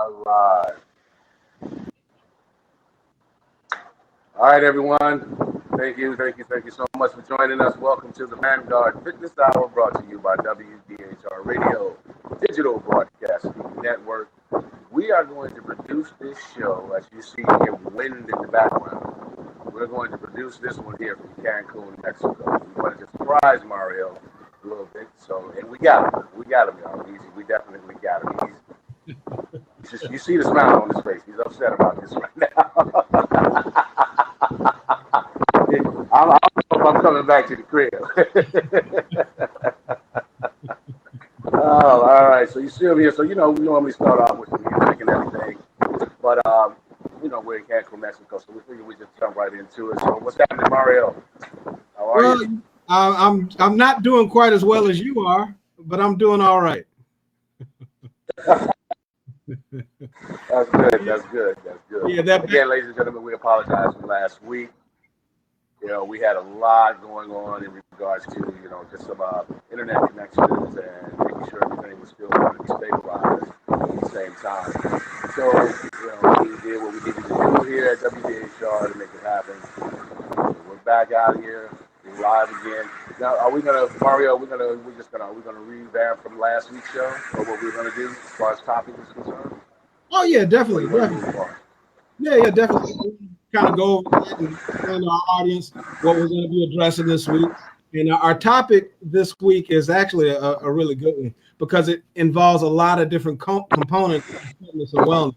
All right, everyone. Thank you so much for joining us. Welcome to the Vanguard Fitness Hour, brought to you by WDHR Radio, Digital Broadcasting Network. We are going to produce this show, as you see here, wind in the background. We're going to produce this one here from Cancun, Mexico. We wanted to surprise Mario a little bit, and we got him. We got him, y'all. We definitely got him. You see the smile on his face. He's upset about this right now. I don't know if I'm coming back to the crib. Oh, all right. So you see him here. So, we normally start off with the music and everything. But, we're in Cancun, Mexico. So we figured we just jump right into it. So what's happening, Mario? How are you? I'm not doing quite as well as you are, but I'm doing all right. That's good. Yeah, again, ladies and gentlemen, we apologize for last week. We had a lot going on in regards to, just some internet connections and making sure everything was still going to be stabilized at the same time. So, we did what we needed to do here at WDHR to make it happen. We're back out here. We're live again. Now, are we gonna revamp from last week's show, or what we're gonna do as far as topic is concerned? Oh yeah, definitely. Yeah, definitely. Kind of go over that and tell our audience what we're going to be addressing this week. And our topic this week is actually a really good one because it involves a lot of different components of fitness and wellness.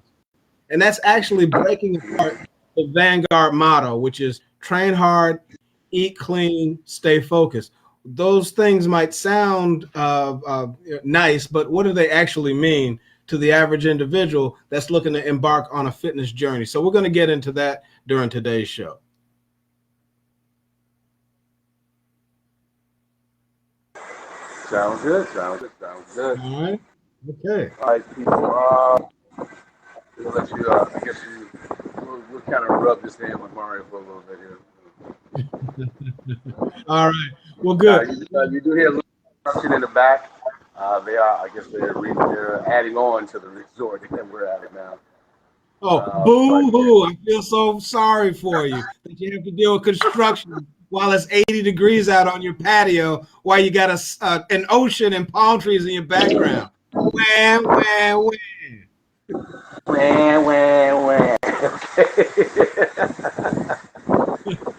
And that's actually breaking apart the Vanguard Model, which is train hard, eat clean, stay focused. Those things might sound nice, but what do they actually mean to the average individual that's looking to embark on a fitness journey? So we're going to get into that during today's show. Sounds good. All right. Okay. All right, people. We'll let you. I guess we'll kind of rub this in with Mario for a little bit here. All right. Well, good. You do hear a little construction in the back. They're adding on to the resort that we're at it now. Oh, boo-hoo. I feel so sorry for you that you have to deal with construction while it's 80 degrees out on your patio, while you got an ocean and palm trees in your background. Wham.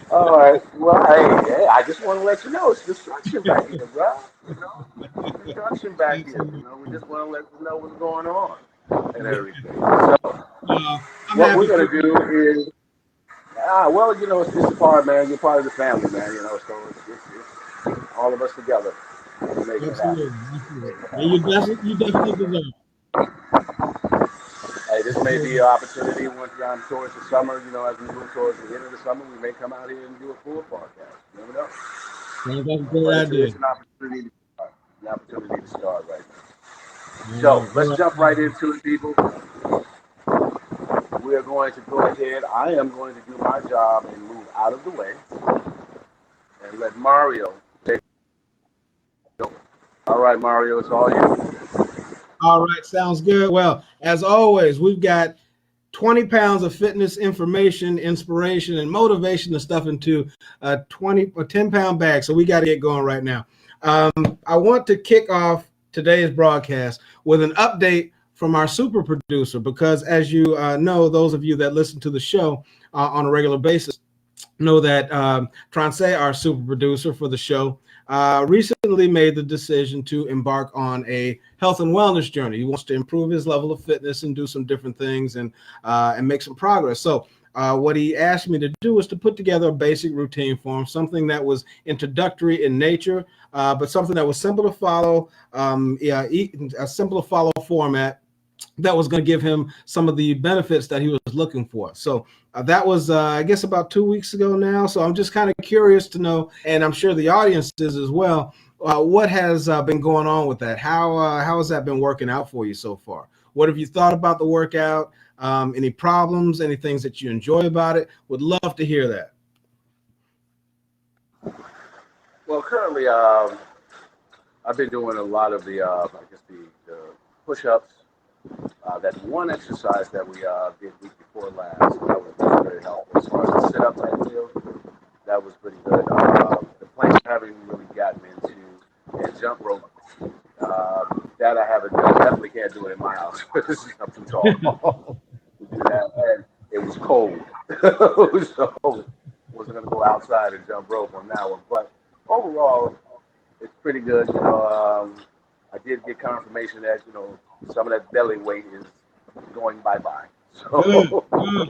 All right. Well, hey, I just want to let you know it's construction back here, bro. Construction back here. We just want to let you know what's going on and everything. So, what we're gonna do is, it's just a part, man. You're part of the family, man. So it's all of us together to make it happen. And you definitely deserve it. Hey, this may be an opportunity once I'm towards the summer, as we move towards the end of the summer, we may come out here and do a full podcast. You never know. That's a good idea. It's an opportunity to start right now. So let's jump right into it, people. We are going to go ahead. I am going to do my job and move out of the way and let Mario take it over. All right, Mario, it's all you. All right, sounds good. Well, as always, we've got 20 pounds of fitness information, inspiration, and motivation to stuff into a 10-pound bag. So we got to get going right now. I want to kick off today's broadcast with an update from our super producer, because as you know, those of you that listen to the show on a regular basis know that Trense, our super producer for the show, recently made the decision to embark on a health and wellness journey. He wants to improve his level of fitness and do some different things and make some progress. So what he asked me to do is to put together a basic routine for him, something that was introductory in nature, but something that was simple to follow, a simple to follow format that was going to give him some of the benefits that he was looking for. So that was, I guess, about 2 weeks ago now. So I'm just kind of curious to know, and I'm sure the audience is as well, what has been going on with that? How has that been working out for you so far? What have you thought about the workout? Any problems, any things that you enjoy about it? Would love to hear that. Well, currently, I've been doing a lot of the push-ups, That one exercise that we did week before last, that was very helpful. As far as the sit-ups I feel, that was pretty good. The plank I haven't really gotten into, and jump rope, that I haven't done. Definitely can't do it in my house. I'm too tall to do that. And it was cold. So wasn't going to go outside and jump rope on that one. But overall, it's pretty good. I did get confirmation that, some of that belly weight is going bye-bye. Good, So, good.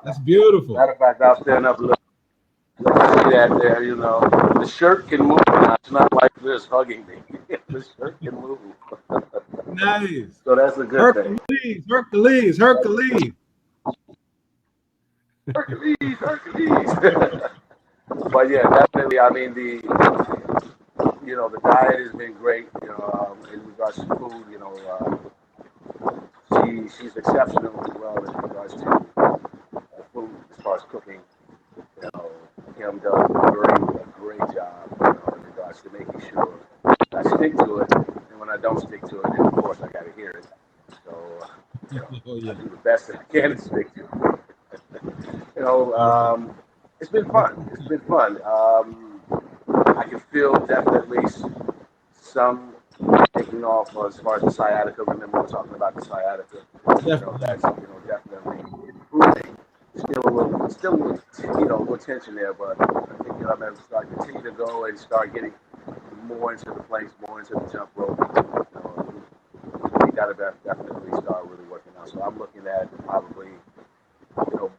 That's beautiful. matter of fact, I'll stand up a little. Let me see that there, The shirt can move now. It's not like this hugging me. The shirt can move. Nice. So that's a good Hercules, thing. Hercules, Hercules. Hercules. But yeah, definitely. I mean, the diet has been great. In regards to food, she's exceptionally well in regards to food, as far as cooking. Kim does a great job, in regards to making sure I stick to it, and when I don't stick to it, then of course I got to hear it. So, Oh, yeah. I do the best that I can to stick to it. It's been fun. It's been fun. I can feel definitely some taking off as far as the sciatica. Remember, we're talking about the sciatica. That's definitely improving. Still, tension there, but I think I'm going to continue to go and start getting more into the planks, more into the jump rope. We got to definitely start really working out. So I'm looking at probably,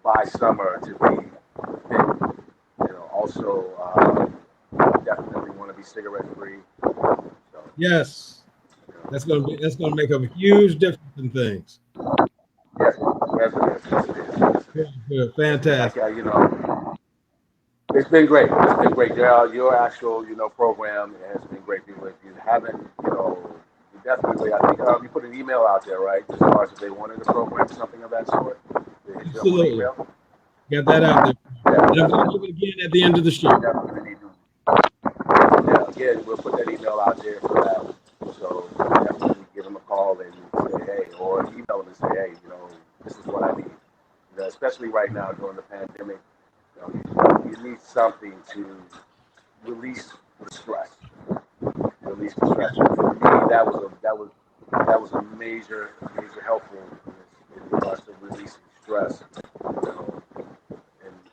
by summer to be fit. Also definitely want to be cigarette free. So, Yes. That's gonna make a huge difference in things. yes, it is. Good. Fantastic. It's been great. It's been great. Your actual, program has been great. People, if you haven't, you definitely, I think you put an email out there, right? As far as if they wanted a program, something of that sort. Absolutely. Got that out there. Yeah. And I'm going to do it again at the end of the show. Yeah, again, we'll put that email out there for that. So definitely give them a call and say, hey, or email them and say, hey, this is what I need. Especially right now during the pandemic, you need something to release the stress. Release the stress. For me, that was a major helpful in regards to releasing stress.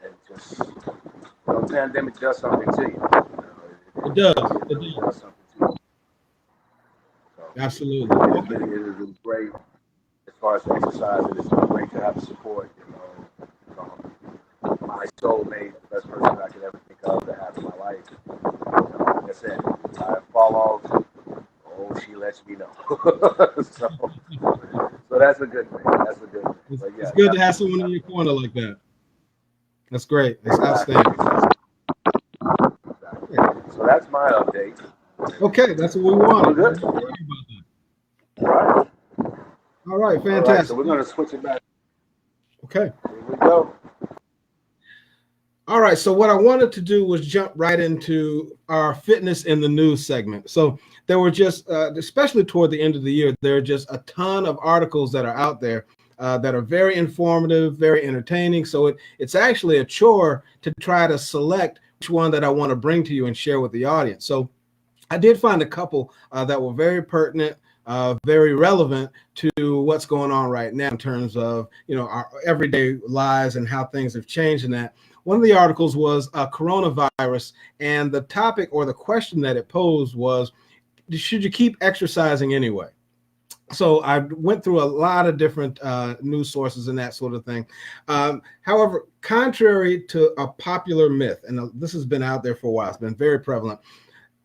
And just the pandemic does something to you. It does. It really does something to you. So, absolutely. It is great as far as exercise. It is great to have the support. My soulmate, the best person I could ever think of to have in my life. Like I said, I fall off. Oh, she lets me know. so that's a good thing. That's a good thing. It's good to have someone in your corner like that. That's great. It's outstanding. Exactly. So that's my update. Okay, that's what we want. Good. All right, fantastic. All right, so we're going to switch it back. Okay. Here we go. All right, so what I wanted to do was jump right into our fitness in the news segment. So there were just, especially toward the end of the year, there are just a ton of articles that are out there that are very informative, very entertaining. So it's actually a chore to try to select which one that I want to bring to you and share with the audience. So I did find a couple that were very pertinent, very relevant to what's going on right now in terms of, our everyday lives and how things have changed in that. One of the articles was coronavirus, and the topic or the question that it posed was, should you keep exercising anyway? So I went through a lot of different news sources and that sort of thing. However, contrary to a popular myth, and this has been out there for a while, it's been very prevalent,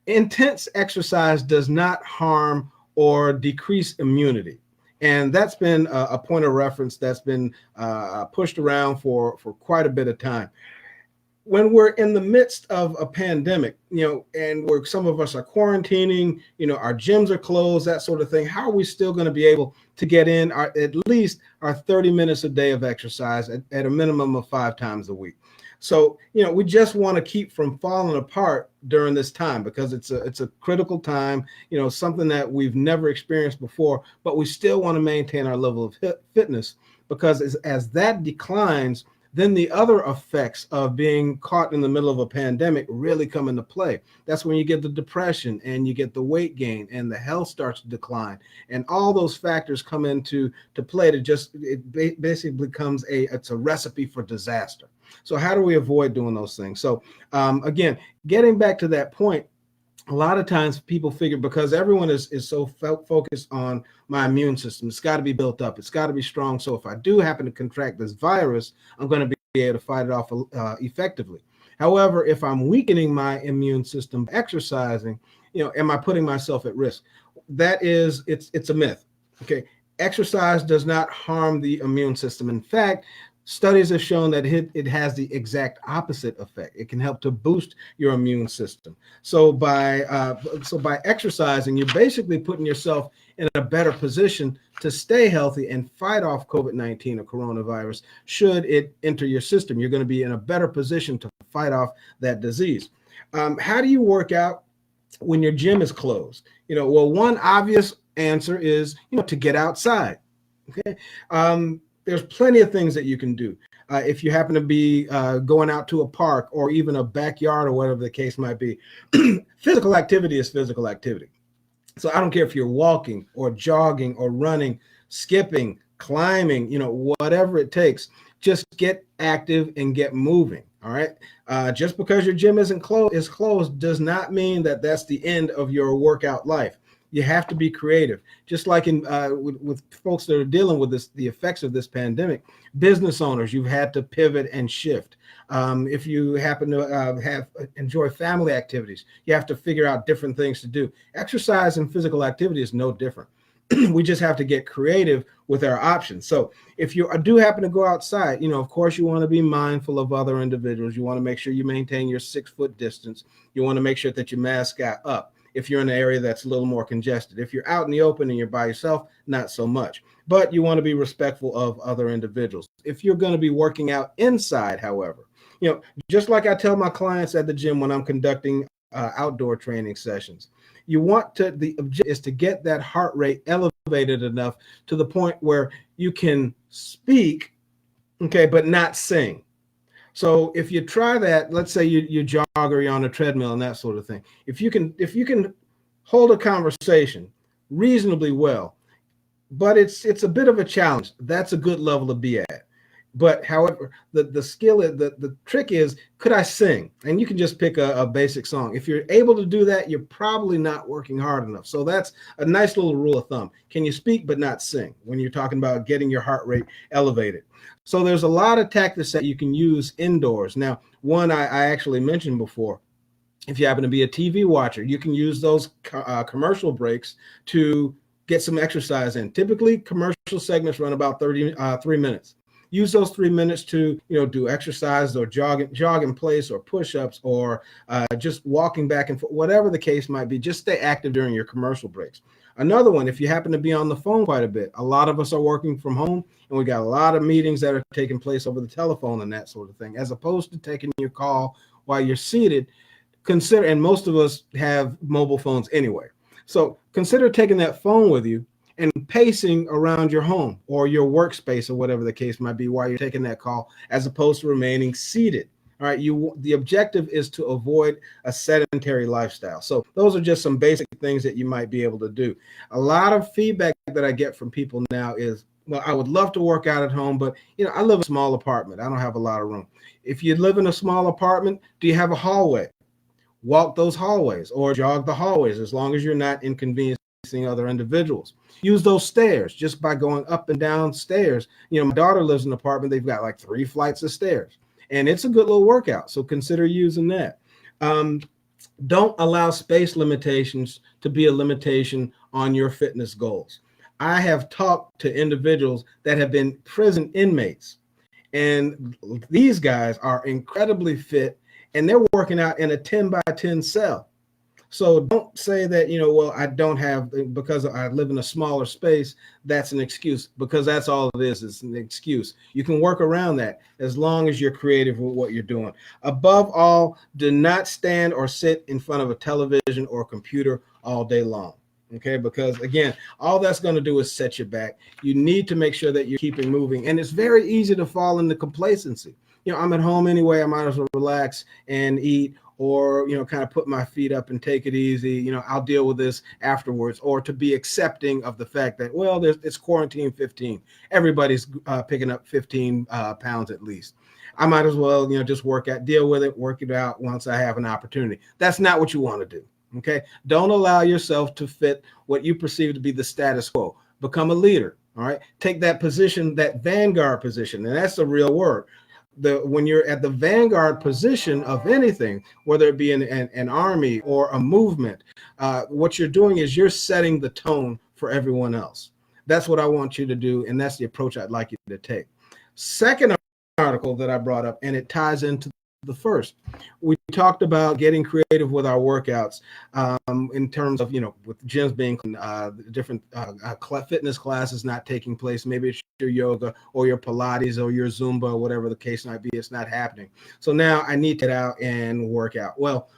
intense exercise does not harm or decrease immunity. And that's been a point of reference that's been pushed around for quite a bit of time. When we're in the midst of a pandemic, and where some of us are quarantining, our gyms are closed, that sort of thing, how are we still going to be able to get in at least our 30 minutes a day of exercise at a minimum of 5 times a week? So, we just want to keep from falling apart during this time because it's a critical time, something that we've never experienced before, but we still want to maintain our level of fitness because as that declines, then the other effects of being caught in the middle of a pandemic really come into play. That's when you get the depression and you get the weight gain and the health starts to decline. And all those factors come into play it basically becomes it's a recipe for disaster. So how do we avoid doing those things? So again, getting back to that point, a lot of times people figure because everyone is so focused on my immune system, it's got to be built up, it's got to be strong. So if I do happen to contract this virus, I'm going to be able to fight it off effectively. However, if I'm weakening my immune system, exercising, am I putting myself at risk? It's a myth. Okay, exercise does not harm the immune system. In fact, studies have shown that it has the exact opposite effect. It can help to boost your immune system. So by exercising, you're basically putting yourself in a better position to stay healthy and fight off COVID-19 or coronavirus. Should it enter your system, you're going to be in a better position to fight off that disease. How do you work out when your gym is closed? Well, one obvious answer is, to get outside. Okay. There's plenty of things that you can do. If you happen to be going out to a park or even a backyard or whatever the case might be, physical activity is physical activity. So I don't care if you're walking or jogging or running, skipping, climbing, whatever it takes, just get active and get moving. All right. Just because your gym is closed does not mean that that's the end of your workout life. You have to be creative. Just like with folks that are dealing with the effects of this pandemic, business owners, you've had to pivot and shift. If you happen to enjoy family activities, you have to figure out different things to do. Exercise and physical activity is no different. We just have to get creative with our options. So if you do happen to go outside, of course, you want to be mindful of other individuals. You want to make sure you maintain your 6-foot distance. You want to make sure that your mask got up. If you're in an area that's a little more congested, if you're out in the open and you're by yourself, not so much, but you want to be respectful of other individuals. If you're going to be working out inside, however, just like I tell my clients at the gym when I'm conducting outdoor training sessions, the objective is to get that heart rate elevated enough to the point where you can speak, okay, but not sing. So if you try that, let's say you jog or you're on a treadmill and that sort of thing. If you can hold a conversation reasonably well, but it's a bit of a challenge, that's a good level to be at. But however, the skill is the trick is, could I sing? And you can just pick a basic song. If you're able to do that, you're probably not working hard enough. So that's a nice little rule of thumb. Can you speak but not sing when you're talking about getting your heart rate elevated? So there's a lot of tactics that you can use indoors. Now, one I actually mentioned before, if you happen to be a TV watcher, you can use those commercial breaks to get some exercise in. Typically, commercial segments run about 3 minutes. Use those 3 minutes to, do exercise or jog in place or push-ups or just walking back and forth, whatever the case might be. Just stay active during your commercial breaks. Another one, if you happen to be on the phone quite a bit, a lot of us are working from home and we got a lot of meetings that are taking place over the telephone and that sort of thing. As opposed to taking your call while you're seated, consider, and most of us have mobile phones anyway. So consider taking that phone with you and pacing around your home or your workspace or whatever the case might be while you're taking that call, as opposed to remaining seated. All right, the objective is to avoid a sedentary lifestyle. So those are just some basic things that you might be able to do. A lot of feedback that I get from people now is, well, I would love to work out at home, but I live in a small apartment. I don't have a lot of room. If you live in a small apartment, do you have a hallway? Walk those hallways or jog the hallways, as long as you're not inconveniencing other individuals. Use those stairs just by going up and down stairs. My daughter lives in an apartment. They've got like 3 flights of stairs, and it's a good little workout. So consider using that. Don't allow space limitations to be a limitation on your fitness goals. I have talked to individuals that have been prison inmates, and these guys are incredibly fit, and they're working out in a 10 by 10 cell. So don't say that, well, I don't have, because I live in a smaller space, that's an excuse, because that's all it is. It's an excuse. You can work around that as long as you're creative with what you're doing. Above all, do not stand or sit in front of a television or computer all day long. Okay, because again, all that's going to do is set you back. You need to make sure that you're keeping moving. And it's very easy to fall into complacency. I'm at home anyway. I might as well relax and eat, or kind of put my feet up and take it easy. I'll deal with this afterwards. Or to be accepting of the fact that, well, it's quarantine 15. Everybody's picking up 15 pounds at least. I might as well just deal with it, work it out once I have an opportunity. That's not what you want to do. Okay, don't allow yourself to fit what you perceive to be the status quo. Become a leader. All right, take that position, that vanguard position, and that's the real word. When you're at the vanguard position of anything, whether it be an army or a movement, what you're doing is you're setting the tone for everyone else. That's what I want you to do, and that's the approach I'd like you to take. Second article that I brought up, and it ties into the first. We talked about getting creative with our workouts in terms of, with gyms being different fitness classes not taking place. Maybe it's your yoga or your Pilates or your Zumba or whatever the case might be. It's not happening. So now I need to get out and work out. Well,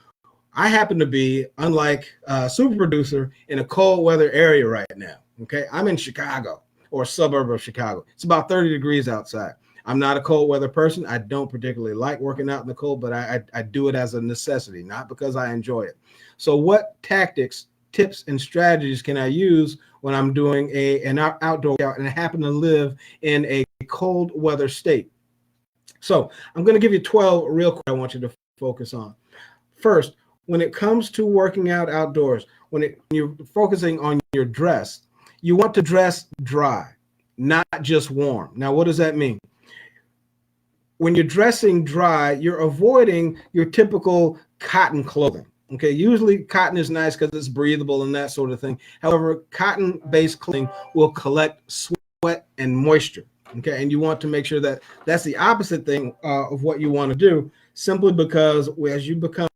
I happen to be, unlike Super-Producer, in a cold weather area right now. Okay, I'm in Chicago, or a suburb of Chicago. It's about 30 degrees outside. I'm not a cold weather person. I don't particularly like working out in the cold, but I do it as a necessity, not because I enjoy it. So what tactics, tips, and strategies can I use when I'm doing an outdoor workout and I happen to live in a cold weather state? So I'm going to give you 12 real quick I want you to focus on. First, when it comes to working out outdoors, when you're focusing on your dress, you want to dress dry, not just warm. Now, what does that mean? When you're dressing dry, you're avoiding your typical cotton clothing. Okay, usually cotton is nice because it's breathable and that sort of thing. However, cotton-based clothing will collect sweat and moisture. Okay, and you want to make sure that that's the opposite thing of what you want to do, simply because as you become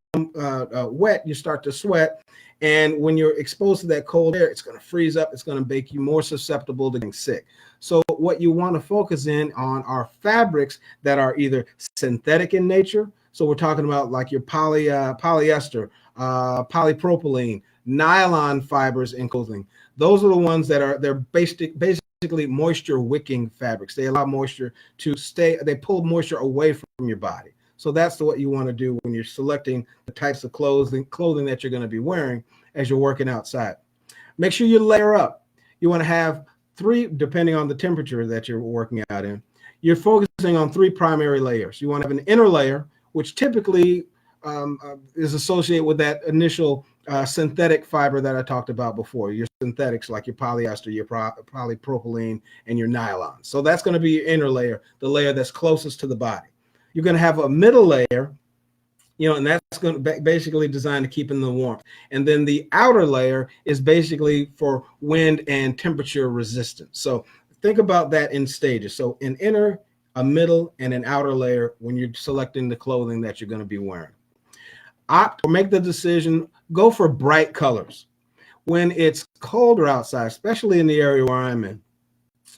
wet, you start to sweat. And when you're exposed to that cold air, it's going to freeze up. It's going to make you more susceptible to getting sick. So what you want to focus in on are fabrics that are either synthetic in nature. So we're talking about like your polyester, polypropylene, nylon fibers in clothing. Those are the ones that they're basically moisture wicking fabrics. They allow moisture to stay. They pull moisture away from your body. So that's what you want to do when you're selecting the types of clothing that you're going to be wearing as you're working outside. Make sure you layer up. You want to have 3, depending on the temperature that you're working out in. You're focusing on 3 primary layers. You want to have an inner layer, which typically is associated with that initial synthetic fiber that I talked about before. Your synthetics like your polyester, your polypropylene, and your nylon. So that's going to be your inner layer, the layer that's closest to the body. You're going to have a middle layer, and that's going to be basically designed to keep in the warmth. And then the outer layer is basically for wind and temperature resistance. So think about that in stages. So an inner, a middle, and an outer layer when you're selecting the clothing that you're going to be wearing. Opt or make the decision, go for bright colors. When it's colder outside, especially in the area where I'm in,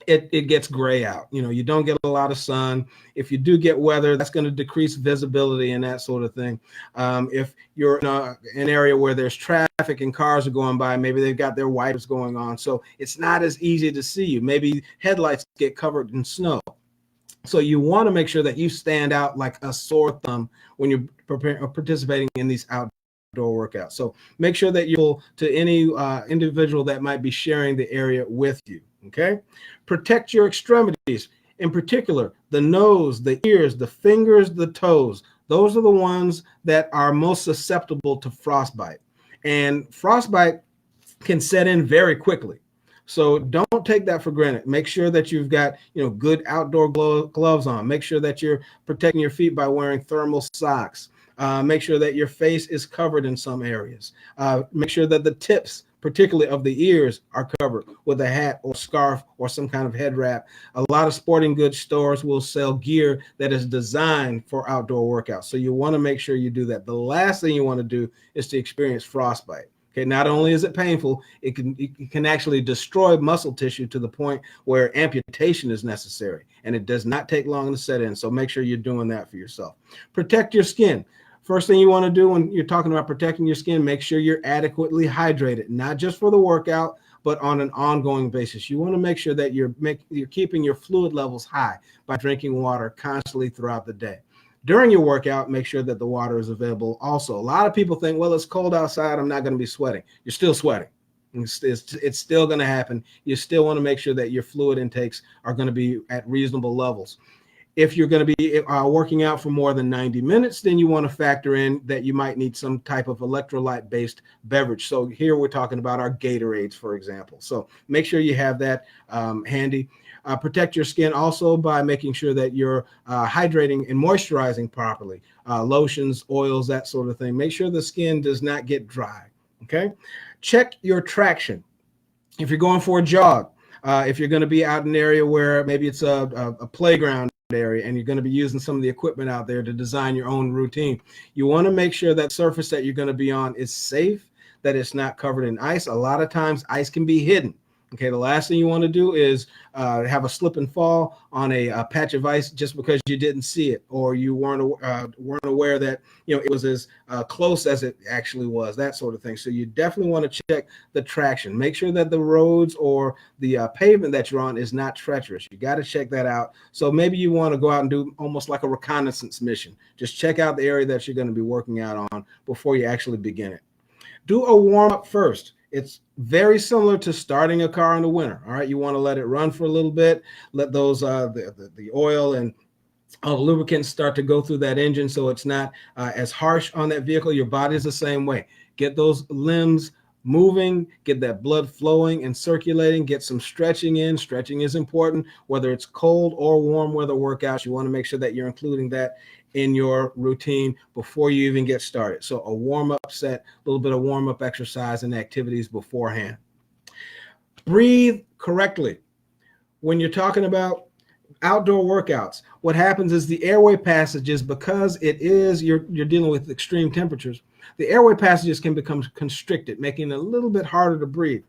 it gets gray out. You don't get a lot of sun. If you do get weather, that's going to decrease visibility and that sort of thing. If you're in an area where there's traffic and cars are going by, maybe they've got their wipers going on, so it's not as easy to see you. Maybe headlights get covered in snow. So you want to make sure that you stand out like a sore thumb when you're participating in these outdoor workouts. So make sure that you're to any individual that might be sharing the area with you. Okay, protect your extremities, in particular the nose, the ears, the fingers, the toes. Those are the ones that are most susceptible to frostbite, and frostbite can set in very quickly. So don't take that for granted. Make sure that you've got good outdoor gloves on. Make sure that you're protecting your feet by wearing thermal socks. Make sure that your face is covered in some areas. Make sure that the tips, particularly of the ears, are covered with a hat or scarf or some kind of head wrap. A lot of sporting goods stores will sell gear that is designed for outdoor workouts. So you want to make sure you do that. The last thing you want to do is to experience frostbite. Okay, not only is it painful, it can actually destroy muscle tissue to the point where amputation is necessary, and it does not take long to set in. So make sure you're doing that for yourself. Protect your skin. First thing you want to do when you're talking about protecting your skin, make sure you're adequately hydrated, not just for the workout, but on an ongoing basis. You want to make sure that you're keeping your fluid levels high by drinking water constantly throughout the day. During your workout, make sure that the water is available also. A lot of people think, well, it's cold outside, I'm not going to be sweating. You're still sweating. It's still going to happen. You still want to make sure that your fluid intakes are going to be at reasonable levels. If you're going to be working out for more than 90 minutes, then you want to factor in that you might need some type of electrolyte-based beverage. So here we're talking about our Gatorades, for example. So make sure you have that handy. Protect your skin also by making sure that you're hydrating and moisturizing properly. Lotions, oils, that sort of thing. Make sure the skin does not get dry, okay? Check your traction. If you're going for a jog, if you're going to be out in an area where maybe it's a playground area and you're going to be using some of the equipment out there to design your own routine, you want to make sure that surface that you're going to be on is safe, that it's not covered in ice. A lot of times ice can be hidden. Okay, the last thing you want to do is have a slip and fall on a patch of ice just because you didn't see it or you weren't aware that it was as close as it actually was, that sort of thing. So you definitely want to check the traction. Make sure that the roads or the pavement that you're on is not treacherous. You got to check that out. So maybe you want to go out and do almost like a reconnaissance mission. Just check out the area that you're going to be working out on before you actually begin it. Do a warm-up first. It's very similar to starting a car in the winter. All right, you want to let it run for a little bit, let those the oil and all the lubricants start to go through that engine so it's not as harsh on that vehicle. Your body's the same way. Get those limbs moving, get that blood flowing and circulating, get some stretching in. Stretching is important, whether it's cold or warm weather workouts. You want to make sure that you're including that in your routine before you even get started. So a warm-up set, a little bit of warm-up exercise and activities beforehand. Breathe correctly. When you're talking about outdoor workouts, what happens is the airway passages, because you're dealing with extreme temperatures, the airway passages can become constricted, making it a little bit harder to breathe.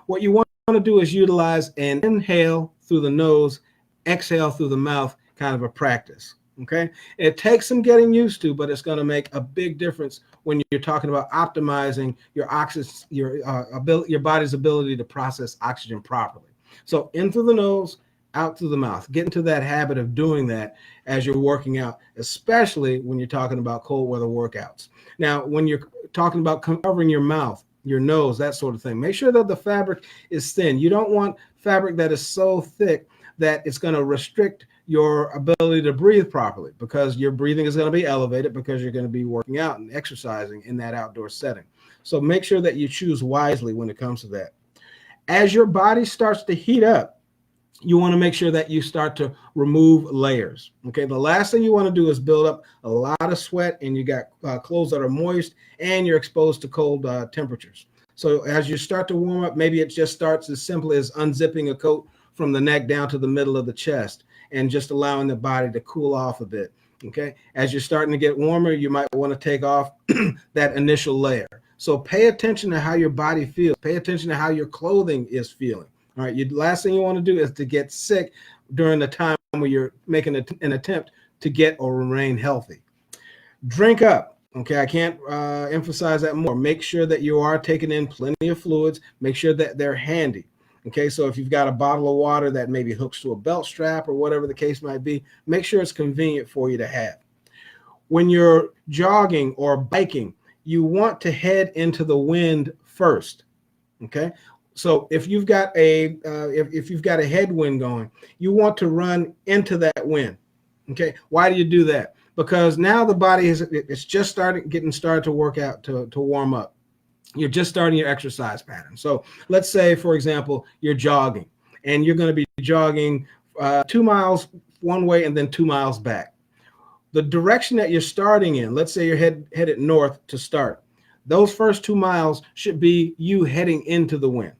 What you want to do is utilize an inhale through the nose, exhale through the mouth kind of a practice. Okay, it takes some getting used to, but it's going to make a big difference when you're talking about optimizing your oxygen, your body's ability to process oxygen properly. So in through the nose, out through the mouth. Get into that habit of doing that as you're working out, especially when you're talking about cold weather workouts. Now, when you're talking about covering your mouth, your nose, that sort of thing, make sure that the fabric is thin. You don't want fabric that is so thick that it's going to restrict your ability to breathe properly, because your breathing is going to be elevated because you're going to be working out and exercising in that outdoor setting. So make sure that you choose wisely when it comes to that. As your body starts to heat up, you want to make sure that you start to remove layers. Okay, the last thing you want to do is build up a lot of sweat and you got clothes that are moist and you're exposed to cold temperatures. So as you start to warm up, maybe it just starts as simple as unzipping a coat from the neck down to the middle of the chest and just allowing the body to cool off a bit. Okay, as you're starting to get warmer, you might want to take off that initial layer. So pay attention to how your body feels. Pay attention to how your clothing is feeling. All right, last thing you want to do is to get sick during the time when you're making an attempt to get or remain healthy. Drink up. Okay, I can't emphasize that more. Make sure that you are taking in plenty of fluids. Make sure that they're handy. Okay, so if you've got a bottle of water that maybe hooks to a belt strap or whatever the case might be, make sure it's convenient for you to have. When you're jogging or biking, you want to head into the wind first. Okay, so if you've got a headwind going, you want to run into that wind. Okay, why do you do that? Because now the body it's just getting started to work out, to warm up. You're just starting your exercise pattern. So let's say, for example, you're jogging and you're going to be jogging 2 miles one way and then 2 miles back. The direction that you're starting in, let's say you're headed north to start. Those first 2 miles should be you heading into the wind.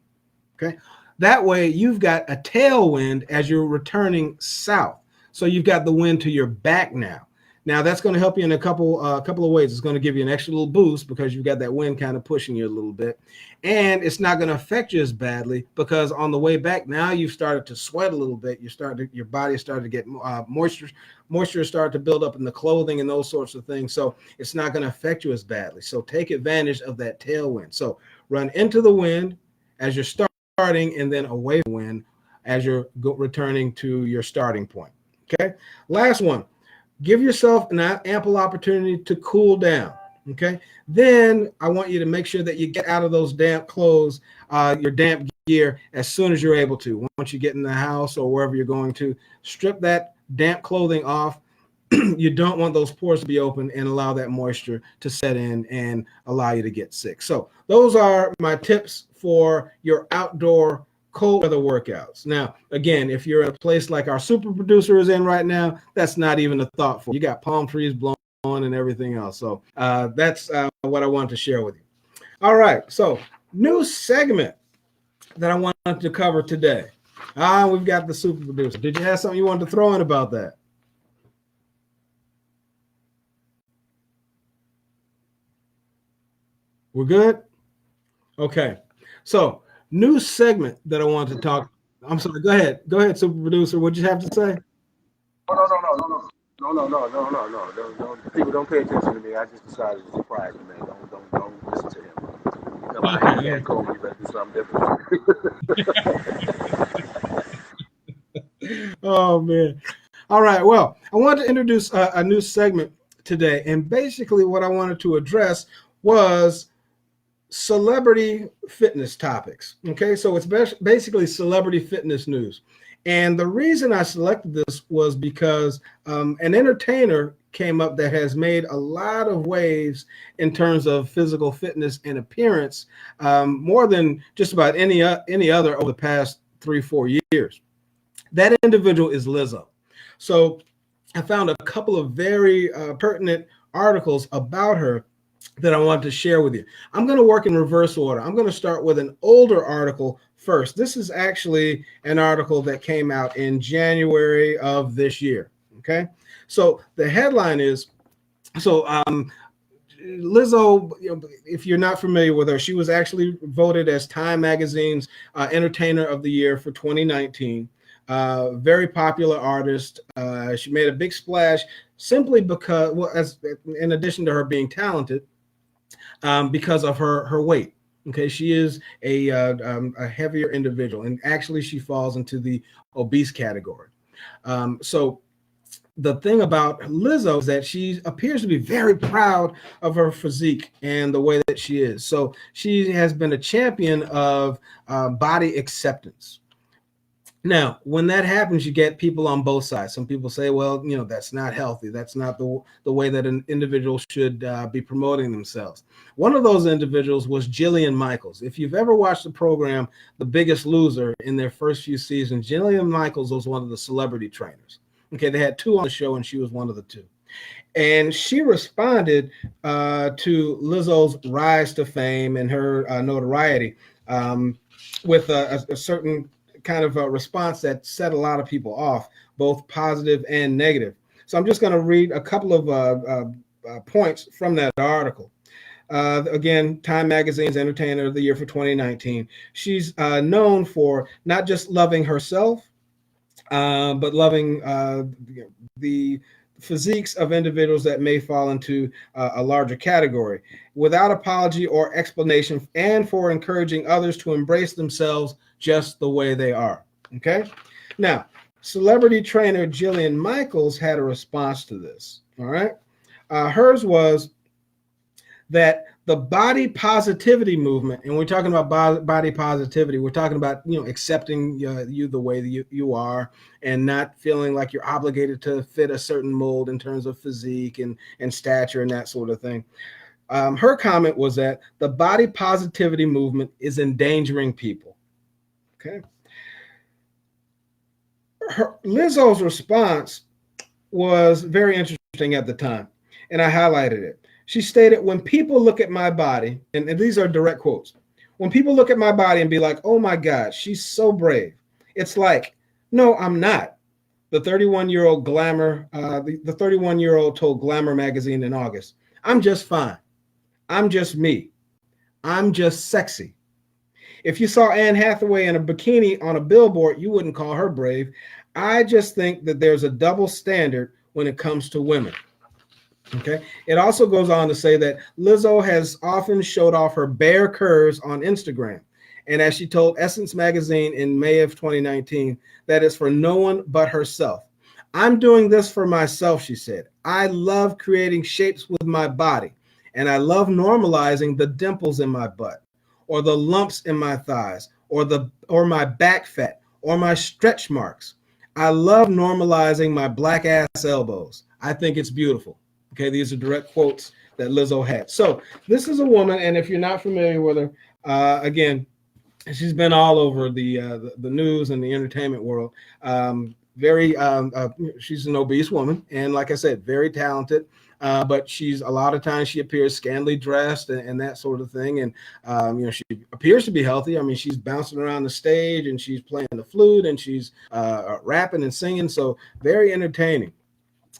Okay. That way you've got a tailwind as you're returning south. So you've got the wind to your back now. Now that's going to help you in a couple of ways. It's going to give you an extra little boost because you've got that wind kind of pushing you a little bit, and it's not going to affect you as badly because on the way back now you've started to sweat a little bit. Your body started to get moisture started to build up in the clothing and those sorts of things. So it's not going to affect you as badly. So take advantage of that tailwind. So run into the wind as you're starting, and then away from the wind as you're returning to your starting point. Okay. Last one. Give yourself an ample opportunity to cool down. Okay. Then I want you to make sure that you get out of those damp clothes, your damp gear, as soon as you're able to. Once you get in the house or wherever you're going to, strip that damp clothing off. You don't want those pores to be open and allow that moisture to set in and allow you to get sick. So those are my tips for your outdoor cold weather workouts. Now, again, if you're in a place like our super producer is in right now, that's not even a thought for you. Got palm trees blowing and everything else. So that's what I wanted to share with you. All right. So new segment that I wanted to cover today. We've got the super producer. Did you have something you wanted to throw in about that? We're good? Okay. So new segment that I want to talk. I'm sorry. Go ahead. Go ahead, super producer. What'd you have to say? No. People don't pay attention to me. I just decided to surprise you, man. Don't listen to him. You come out here and cold, you better do something different. Oh man. All right. Well, I wanted to introduce a new segment today, and basically what I wanted to address was celebrity fitness topics. Okay, so it's basically celebrity fitness news. And the reason I selected this was because an entertainer came up that has made a lot of waves in terms of physical fitness and appearance, more than just about any other over the past 3-4 years. That individual is Lizzo. So I found a couple of very pertinent articles about her that I want to share with you. I'm going to work in reverse order. I'm going to start with an older article first. This is actually an article that came out in January of this year. Okay. So the headline is, Lizzo, if you're not familiar with her, she was actually voted as Time Magazine's Entertainer of the Year for 2019. Very popular artist. She made a big splash simply because, well, in addition to her being talented, because of her weight. Okay, she is a heavier individual, and actually she falls into the obese category. So the thing about Lizzo is that she appears to be very proud of her physique and the way that she is. So she has been a champion of body acceptance. Now, when that happens, you get people on both sides. Some people say, well, that's not healthy. That's not the way that an individual should be promoting themselves. One of those individuals was Jillian Michaels. If you've ever watched the program, The Biggest Loser, in their first few seasons, Jillian Michaels was one of the celebrity trainers. Okay, they had 2 on the show, and she was one of the 2. And she responded to Lizzo's rise to fame and her notoriety with a certain kind of a response that set a lot of people off, both positive and negative. So I'm just going to read a couple of points from that article. Again, Time Magazine's Entertainer of the Year for 2019. She's known for not just loving herself, but loving the physiques of individuals that may fall into a larger category, without apology or explanation, and for encouraging others to embrace themselves just the way they are. Okay. Now, celebrity trainer Jillian Michaels had a response to this. All right. Hers was that the body positivity movement, and we're talking about body positivity, we're talking about, accepting you the way that you are, and not feeling like you're obligated to fit a certain mold in terms of physique and stature and that sort of thing. Her comment was that the body positivity movement is endangering people. Okay. Lizzo's response was very interesting at the time, and I highlighted it. She stated, when people look at my body, and these are direct quotes, when people look at my body and be like, oh my God, she's so brave. It's like, no, I'm not. The 31-year-old Glamour, the 31-year-old told Glamour magazine in August, I'm just fine. I'm just me. I'm just sexy. If you saw Anne Hathaway in a bikini on a billboard, you wouldn't call her brave. I just think that there's a double standard when it comes to women. Okay. It also goes on to say that Lizzo has often showed off her bare curves on Instagram. And as she told Essence magazine in May of 2019, that is for no one but herself. I'm doing this for myself, she said. I love creating shapes with my body, and I love normalizing the dimples in my butt, or the lumps in my thighs, or my back fat, or my stretch marks. I love normalizing my black ass elbows. I think it's beautiful. Okay, these are direct quotes that Lizzo had. So this is a woman, and if you're not familiar with her, again, she's been all over the news and the entertainment world. She's an obese woman, and like I said, very talented. But she's a lot of times she appears scantily dressed and that sort of thing. And she appears to be healthy. I mean, she's bouncing around the stage and she's playing the flute and she's rapping and singing. So very entertaining.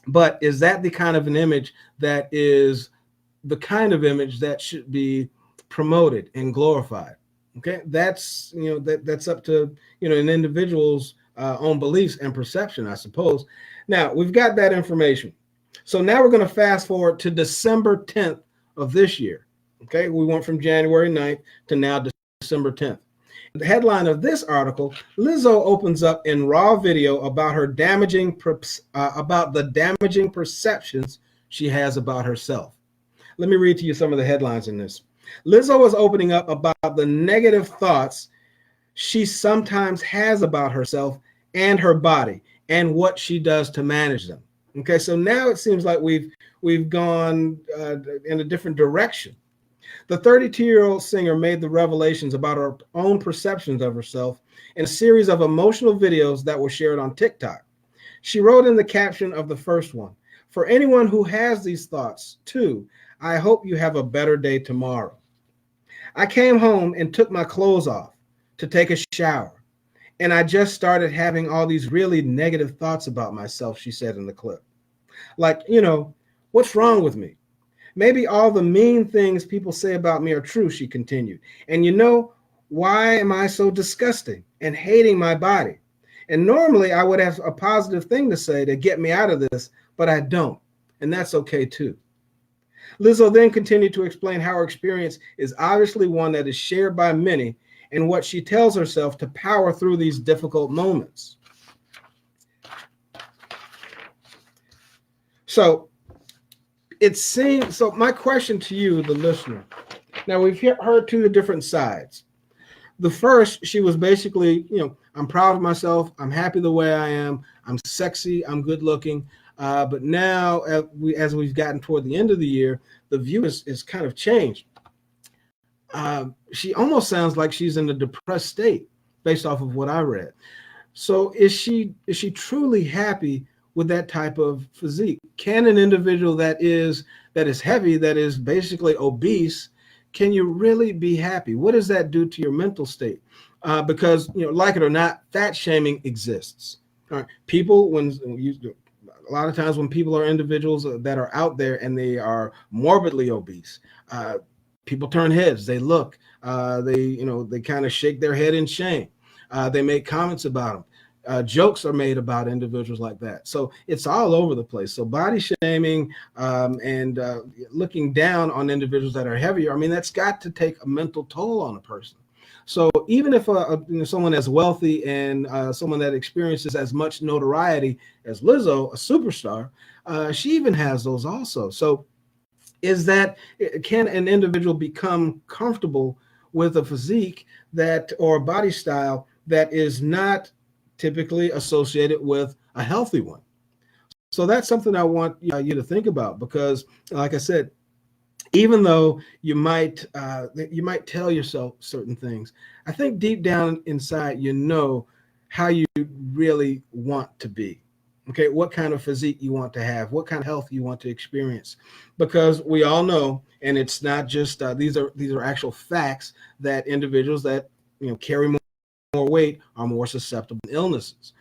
But is that the kind of an image that is the kind of image that should be promoted and glorified? Okay, that's that's up to an individual's own beliefs and perception, I suppose. Now we've got that information. So now we're going to fast forward to December 10th of this year. Okay, we went from January 9th to now December 10th. The headline of this article: Lizzo opens up in raw video about the damaging perceptions she has about herself. Let me read to you some of the headlines in this. Lizzo is opening up about the negative thoughts she sometimes has about herself and her body and what she does to manage them. Okay, so now it seems like we've gone in a different direction. The 32-year-old singer made the revelations about her own perceptions of herself in a series of emotional videos that were shared on TikTok. She wrote in the caption of the first one, "For anyone who has these thoughts too, I hope you have a better day tomorrow. I came home and took my clothes off to take a shower, and I just started having all these really negative thoughts about myself," she said in the clip. Like, what's wrong with me? Maybe all the mean things people say about me are true, she continued. And why am I so disgusting and hating my body? And normally I would have a positive thing to say to get me out of this, but I don't. And that's okay too. Lizzo then continued to explain how her experience is obviously one that is shared by many and what she tells herself to power through these difficult moments. So my question to you, the listener, now we've heard two different sides. The first, she was basically, I'm proud of myself. I'm happy the way I am. I'm sexy. I'm good looking. But now as we've gotten toward the end of the year, the view is kind of changed. She almost sounds like she's in a depressed state based off of what I read. So is she truly happy with that type of physique? Can an individual that is heavy, that is basically obese, can you really be happy? What does that do to your mental state? Because like it or not, fat shaming exists. All right, people a lot of times when people are individuals that are out there and they are morbidly obese, people turn heads. They look. They kind of shake their head in shame. They make comments about them. Jokes are made about individuals like that. So it's all over the place. So body shaming and looking down on individuals that are heavier, I mean, that's got to take a mental toll on a person. So even if someone as wealthy and someone that experiences as much notoriety as Lizzo, a superstar, she even has those also. So can an individual become comfortable with a physique or a body style that is not typically associated with a healthy one? So that's something I want you to think about, because like I said, even though you might tell yourself certain things, I think deep down inside how you really want to be. Okay, what kind of physique you want to have, what kind of health you want to experience, because we all know, and it's not just these are actual facts, that individuals that carry more weight are more susceptible to illnesses.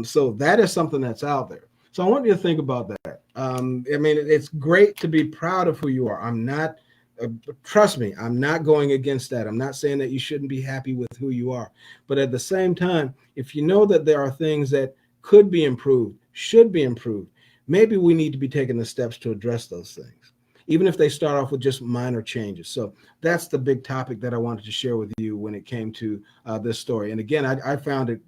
So that is something that's out there. So I want you to think about that. I mean, it's great to be proud of who you are. I'm not, trust me, I'm not going against that. I'm not saying that you shouldn't be happy with who you are. But at the same time, if you know that there are things that could be improved, should be improved, maybe we need to be taking the steps to address those things, even if they start off with just minor changes. So that's the big topic that I wanted to share with you when it came to this story. And again, I found it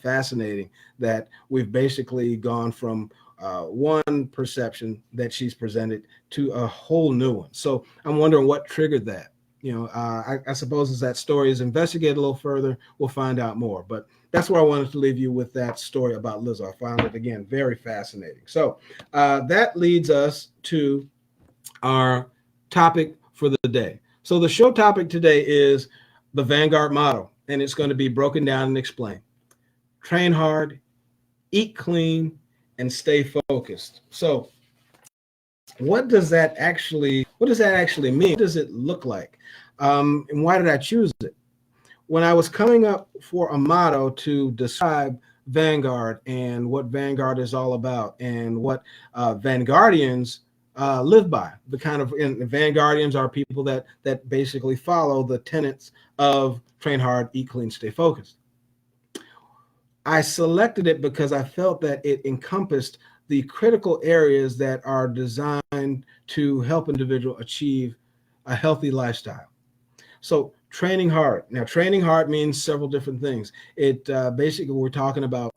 fascinating that we've basically gone from one perception that she's presented to a whole new one. So I'm wondering what triggered that. I suppose as that story is investigated a little further, we'll find out more. But that's where I wanted to leave you with that story about Lizzo. I found it, again, very fascinating. So that leads us to our topic for the day. So the show topic today is the Vanguard model, and it's going to be broken down and explained. Train hard, eat clean, and stay focused. So what does that actually mean? What does it look like? And why did I choose it? When I was coming up for a motto to describe Vanguard and what Vanguard is all about and what Vanguardians live by, the kind of, and Vanguardians are people that basically follow the tenets of train hard, eat clean, stay focused. I selected it because I felt that it encompassed the critical areas that are designed to help individuals achieve a healthy lifestyle. So training hard. Now, training hard means several different things. It basically, we're talking about,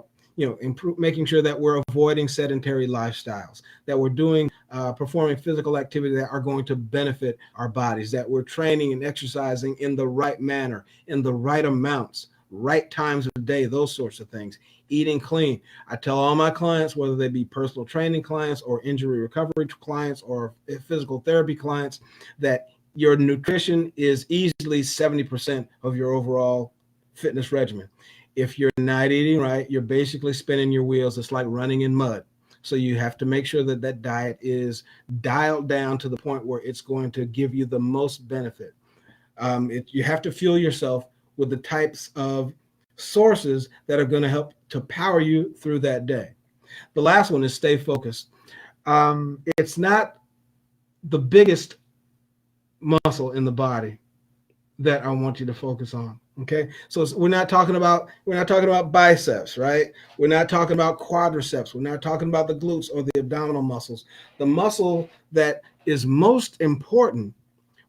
making sure that we're avoiding sedentary lifestyles, that we're doing, performing physical activity that are going to benefit our bodies, that we're training and exercising in the right manner, in the right amounts, right times of day, those sorts of things. Eating clean. I tell all my clients, whether they be personal training clients or injury recovery clients or physical therapy clients, that your nutrition is easily 70% of your overall fitness regimen. If you're not eating right, you're basically spinning your wheels. It's like running in mud. So you have to make sure that that diet is dialed down to the point where it's going to give you the most benefit. You have to fuel yourself with the types of sources that are going to help to power you through that day. The last one is stay focused. It's not the biggest muscle in the body that I want you to focus on. Okay, so we're not talking about biceps, right? We're not talking about quadriceps. We're not talking about the glutes or the abdominal muscles. The muscle that is most important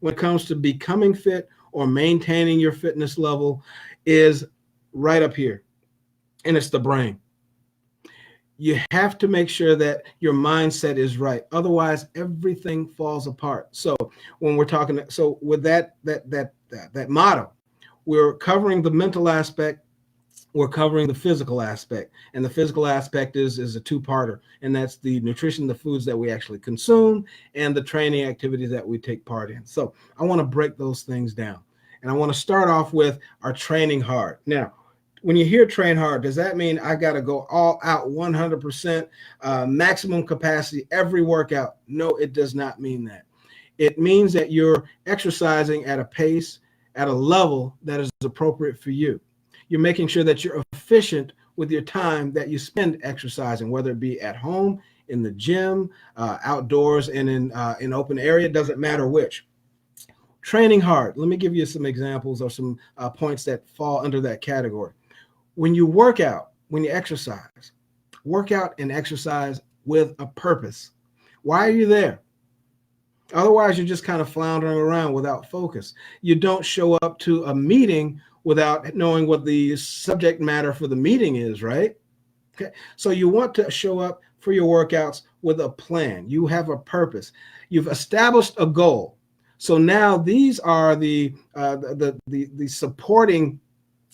when it comes to becoming fit or maintaining your fitness level is right up here, and it's the brain. You have to make sure that your mindset is right. Otherwise, everything falls apart. So when we're talking, so with that motto, we're covering the mental aspect, we're covering the physical aspect, and the physical aspect is a two-parter, and that's the nutrition, the foods that we actually consume, and the training activities that we take part in. So I want to break those things down, and I want to start off with our training hard. Now, when you hear train hard, does that mean I got to go all out 100%, maximum capacity every workout? No, it does not mean that. It means that you're exercising at a pace, at a level that is appropriate for you. You're making sure that you're efficient with your time that you spend exercising, whether it be at home, in the gym, outdoors, and in open area. It doesn't matter which. Training hard. Let me give you some examples or some points that fall under that category. When you work out, when you exercise, work out and exercise with a purpose. Why are you there? Otherwise, you're just kind of floundering around without focus. You don't show up to a meeting without knowing what the subject matter for the meeting is, right? Okay. So you want to show up for your workouts with a plan. You have a purpose. You've established a goal. So now these are the supporting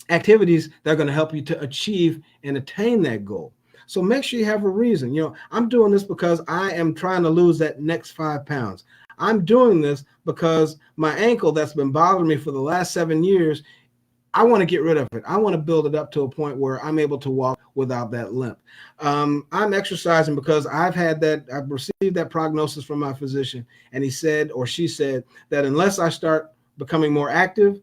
activities that are going to help you to achieve and attain that goal. So make sure you have a reason. I'm doing this because I am trying to lose that next 5 pounds. I'm doing this because my ankle that's been bothering me for the last 7 years, I want to get rid of it. I want to build it up to a point where I'm able to walk without that limp. I'm exercising because I've received that prognosis from my physician, and he said, or she said, that unless I start becoming more active,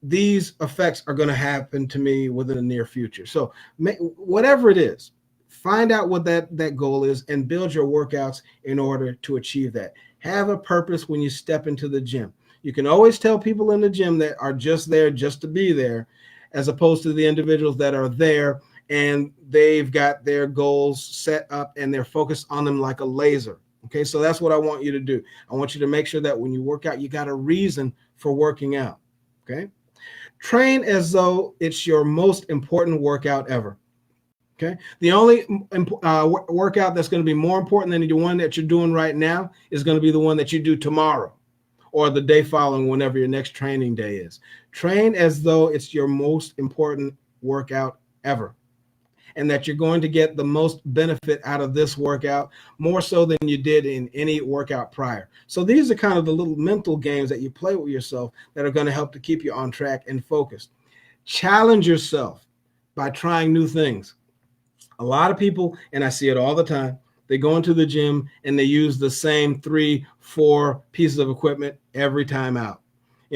these effects are going to happen to me within the near future. So whatever it is, find out what that goal is and build your workouts in order to achieve that. Have a purpose when you step into the gym. You can always tell people in the gym that are just there just to be there, as opposed to the individuals that are there and they've got their goals set up and they're focused on them like a laser. Okay, so that's what I want you to do. I want you to make sure that when you work out, you got a reason for working out. Okay, train as though it's your most important workout ever. Okay, the only workout that's going to be more important than the one that you're doing right now is going to be the one that you do tomorrow or the day following, whenever your next training day is. Train as though it's your most important workout ever, and that you're going to get the most benefit out of this workout, more so than you did in any workout prior. So these are kind of the little mental games that you play with yourself that are going to help to keep you on track and focused. Challenge yourself by trying new things. A lot of people, and I see it all the time, they go into the gym and they use the same 3-4 pieces of equipment every time out.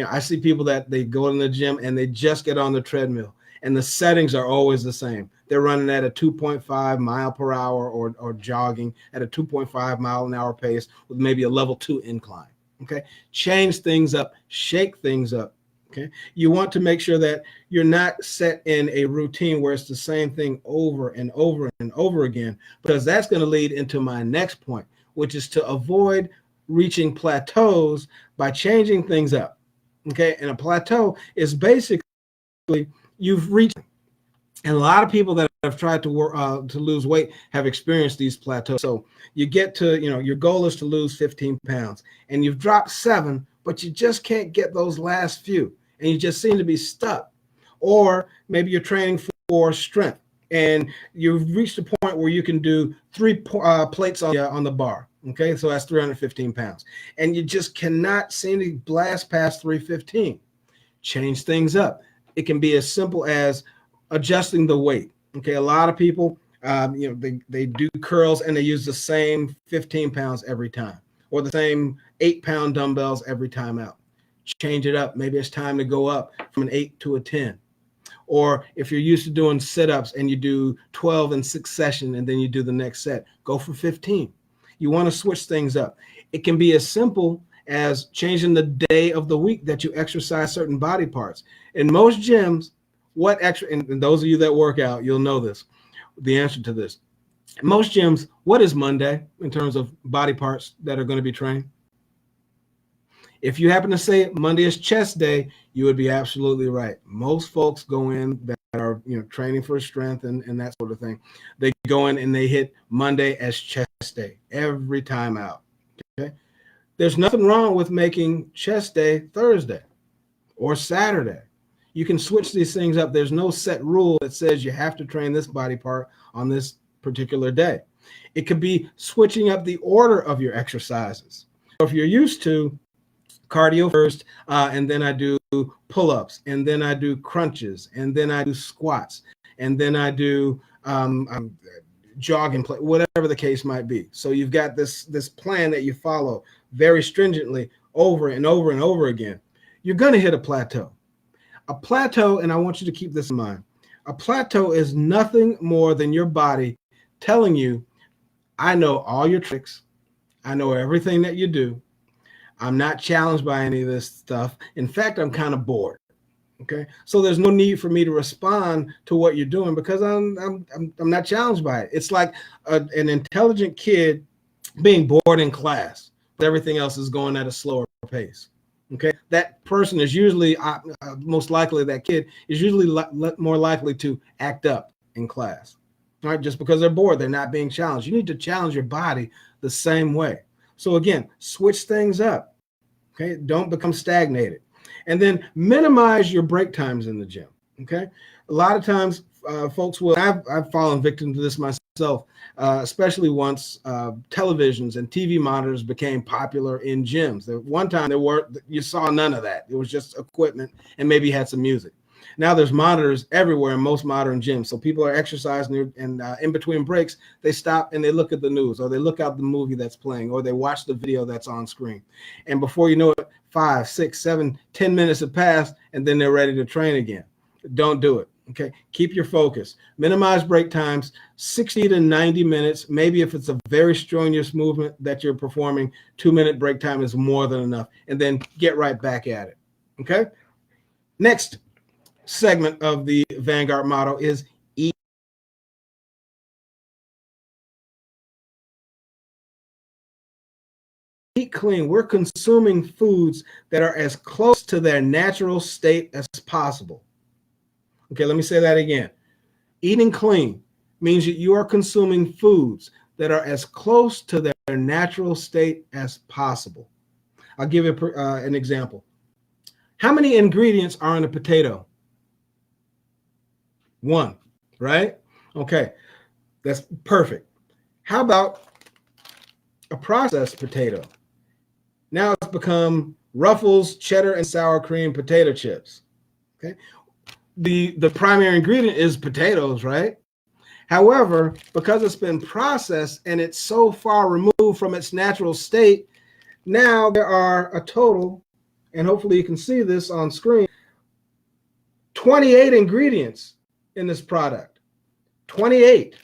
I see people that they go in the gym and they just get on the treadmill and the settings are always the same. They're running at a 2.5 mile per hour or jogging at a 2.5 mile an hour pace with maybe a level 2 incline. Okay. Change things up, shake things up. Okay. You want to make sure that you're not set in a routine where it's the same thing over and over and over again, because that's going to lead into my next point, which is to avoid reaching plateaus by changing things up. Okay. And a plateau is basically you've reached, and a lot of people that have tried to work to lose weight have experienced these plateaus. So you get to, your goal is to lose 15 pounds and you've dropped 7, but you just can't get those last few. And you just seem to be stuck. Or maybe you're training for strength and you've reached a point where you can do 3 plates on the bar. Okay, so that's 315 pounds. And you just cannot seem to blast past 315. Change things up. It can be as simple as adjusting the weight. Okay, a lot of people, they do curls and they use the same 15 pounds every time, or the same 8-pound dumbbells every time out. Change it up. Maybe it's time to go up from an 8 to a 10. Or if you're used to doing sit-ups and you do 12 in succession and then you do the next set, go for 15. You want to switch things up. It can be as simple as changing the day of the week that you exercise certain body parts. In most gyms, and those of you that work out, you'll know this, the answer to this. In most gyms, what is Monday in terms of body parts that are going to be trained? If you happen to say Monday is chest day, you would be absolutely right. Most folks go in that are training for strength and that sort of thing. They go in and they hit Monday as chest day every time out. Okay, there's nothing wrong with making chest day Thursday or Saturday. You can switch these things up. There's no set rule that says you have to train this body part on this particular day. It could be switching up the order of your exercises. So if you're used to cardio first, and then I do pull-ups, and then I do crunches, and then I do squats, and then I do jogging, whatever the case might be. So you've got this plan that you follow very stringently over and over and over again. You're going to hit a plateau. A plateau, and I want you to keep this in mind, a plateau is nothing more than your body telling you, I know all your tricks. I know everything that you do. I'm not challenged by any of this stuff. In fact, I'm kind of bored. Okay, so there's no need for me to respond to what you're doing because I'm not challenged by it. It's like an intelligent kid being bored in class, but everything else is going at a slower pace. Okay, that person is usually most likely, that kid is usually more likely to act up in class. All right, just because they're bored, they're not being challenged. You need to challenge your body the same way. So again, switch things up. Okay, don't become stagnated. And then minimize your break times in the gym. Okay, a lot of times folks will, I've fallen victim to this myself, especially once televisions and TV monitors became popular in gyms. At one time you saw none of that. It was just equipment and maybe you had some music. Now there's monitors everywhere in most modern gyms. So people are exercising and in between breaks, they stop and they look at the news, or they look out the movie that's playing, or they watch the video that's on screen. And before you know it, 5, 6, 7, 10 minutes have passed, and then they're ready to train again. Don't do it. Okay. Keep your focus. Minimize break times, 60 to 90 minutes. Maybe if it's a very strenuous movement that you're performing, 2-minute break time is more than enough. And then get right back at it. Okay. Next segment of the Vanguard model is eat clean. We're consuming foods that are as close to their natural state as possible. Okay, let me say that again. Eating clean means that you are consuming foods that are as close to their natural state as possible. I'll give you an example. How many ingredients are in a potato? 1, right? Okay, that's perfect. How about a processed potato? Now it's become Ruffles, cheddar, and sour cream potato chips. Okay, the primary ingredient is potatoes, right? However, because it's been processed and it's so far removed from its natural state, now there are a total, and hopefully you can see this on screen, 28 ingredients in this product. 28.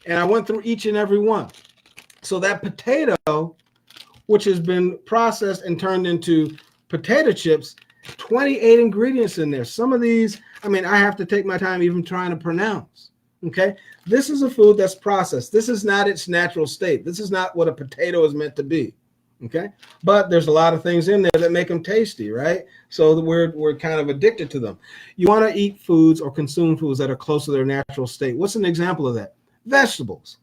And I went through each and every one. So that potato, which has been processed and turned into potato chips, 28 ingredients in there. Some of these, I mean, I have to take my time even trying to pronounce. Okay. This is a food that's processed. This is not its natural state. This is not what a potato is meant to be. Okay. But there's a lot of things in there that make them tasty, right? So we're kind of addicted to them. You want to eat foods or consume foods that are close to their natural state. What's an example of that? Vegetables.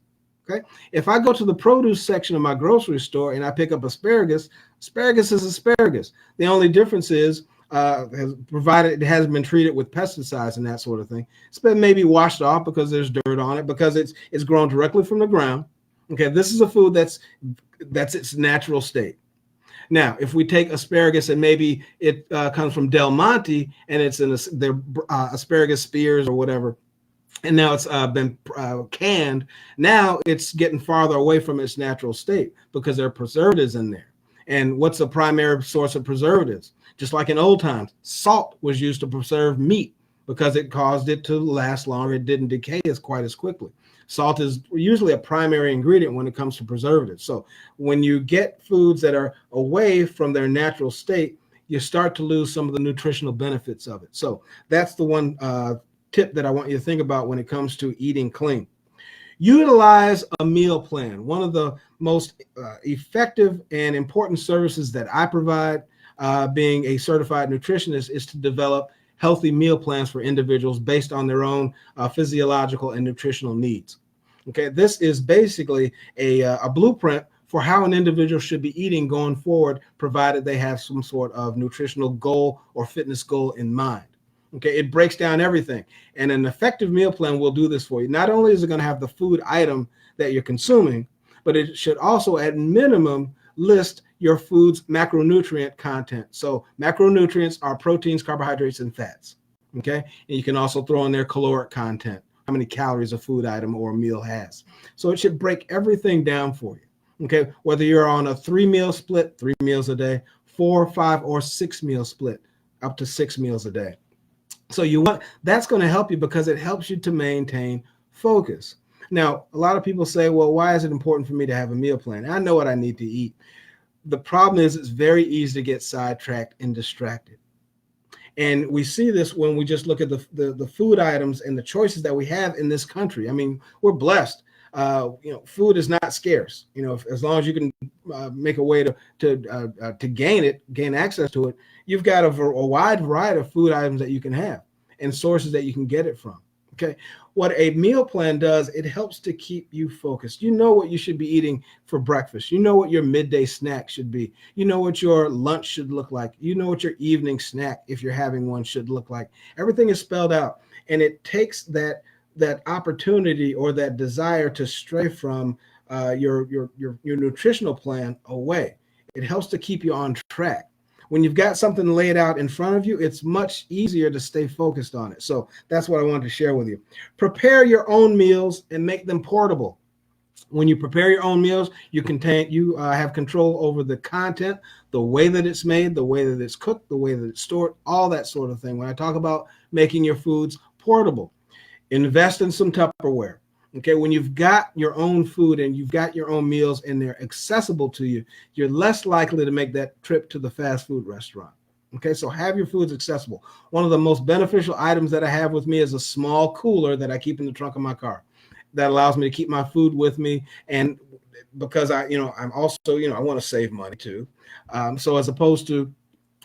Okay. If I go to the produce section of my grocery store and I pick up asparagus, asparagus is asparagus. The only difference is, provided it hasn't been treated with pesticides and that sort of thing, it's been maybe washed off because there's dirt on it, because it's grown directly from the ground. Okay, this is a food that's its natural state. Now, if we take asparagus and maybe it comes from Del Monte and it's in their asparagus spears or whatever, and now it's been canned, now it's getting farther away from its natural state because there are preservatives in there. And what's the primary source of preservatives? Just like in old times, salt was used to preserve meat because it caused it to last longer. It didn't decay quite as quickly. Salt is usually a primary ingredient when it comes to preservatives. So when you get foods that are away from their natural state, you start to lose some of the nutritional benefits of it. So that's the one tip that I want you to think about when it comes to eating clean. Utilize a meal plan. One of the most effective and important services that I provide, being a certified nutritionist, is to develop healthy meal plans for individuals based on their own physiological and nutritional needs. Okay, this is basically a blueprint for how an individual should be eating going forward, provided they have some sort of nutritional goal or fitness goal in mind. Okay, it breaks down everything. And an effective meal plan will do this for you. Not only is it going to have the food item that you're consuming, but it should also, at minimum, list your food's macronutrient content. So macronutrients are proteins, carbohydrates, and fats. Okay, and you can also throw in their caloric content, how many calories a food item or a meal has. So it should break everything down for you. Okay, whether you're on a 3-meal split, 3 meals a day, 4, 5, or 6-meal split, up to 6 meals a day. So that's going to help you because it helps you to maintain focus. Now, a lot of people say, well, why is it important for me to have a meal plan? I know what I need to eat. The problem is it's very easy to get sidetracked and distracted. And we see this when we just look at the food items and the choices that we have in this country. I mean, we're blessed. Food is not scarce. As long as you can make a way to gain access to it, you've got a wide variety of food items that you can have and sources that you can get it from. Okay, what a meal plan does, it helps to keep you focused. You know what you should be eating for breakfast. You know what your midday snack should be. You know what your lunch should look like. You know what your evening snack, if you're having one, should look like. Everything is spelled out, and it takes that opportunity or that desire to stray from your nutritional plan away. It helps to keep you on track. When you've got something laid out in front of you, it's much easier to stay focused on it. So that's what I wanted to share with you. Prepare your own meals and make them portable. When you prepare your own meals, you have control over the content, the way that it's made, the way that it's cooked, the way that it's stored, all that sort of thing. When I talk about making your foods portable, invest in some Tupperware. Okay, when you've got your own food and you've got your own meals and they're accessible to you, you're less likely to make that trip to the fast food restaurant. Okay, so have your foods accessible. One of the most beneficial items that I have with me is a small cooler that I keep in the trunk of my car. That allows me to keep my food with me, and because I'm also, I want to save money too. So as opposed to,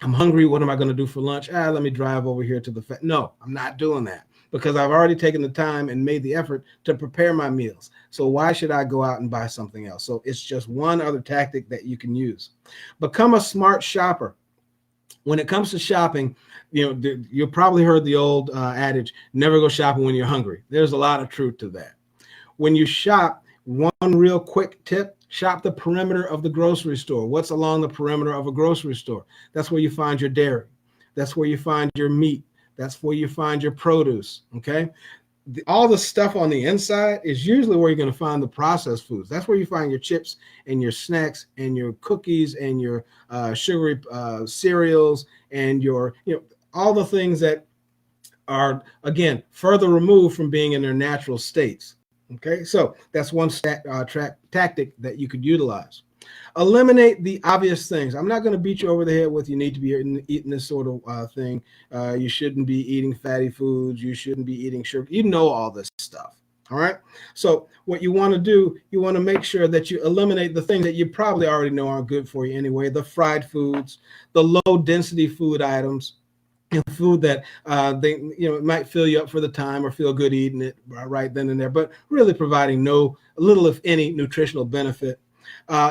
I'm hungry, what am I going to do for lunch? Let me drive over here to the no, I'm not doing that, because I've already taken the time and made the effort to prepare my meals. So why should I go out and buy something else? So it's just one other tactic that you can use. Become a smart shopper. When it comes to shopping, you've probably heard the old adage, never go shopping when you're hungry. There's a lot of truth to that. When you shop, one real quick tip, shop the perimeter of the grocery store. What's along the perimeter of a grocery store? That's where you find your dairy. That's where you find your meat. That's where you find your produce, okay? All the stuff on the inside is usually where you're going to find the processed foods. That's where you find your chips and your snacks and your cookies and your sugary cereals and your, all the things that are, again, further removed from being in their natural states. Okay, so that's one tactic that you could utilize. Eliminate the obvious things. I'm not going to beat you over the head with you need to be eating this sort of thing. You shouldn't be eating fatty foods. You shouldn't be eating sugar. You know all this stuff. All right. So what you want to do, you want to make sure that you eliminate the things that you probably already know aren't good for you anyway. The fried foods, the low density food items. Food that it might fill you up for the time or feel good eating it right then and there, but really providing little if any nutritional benefit.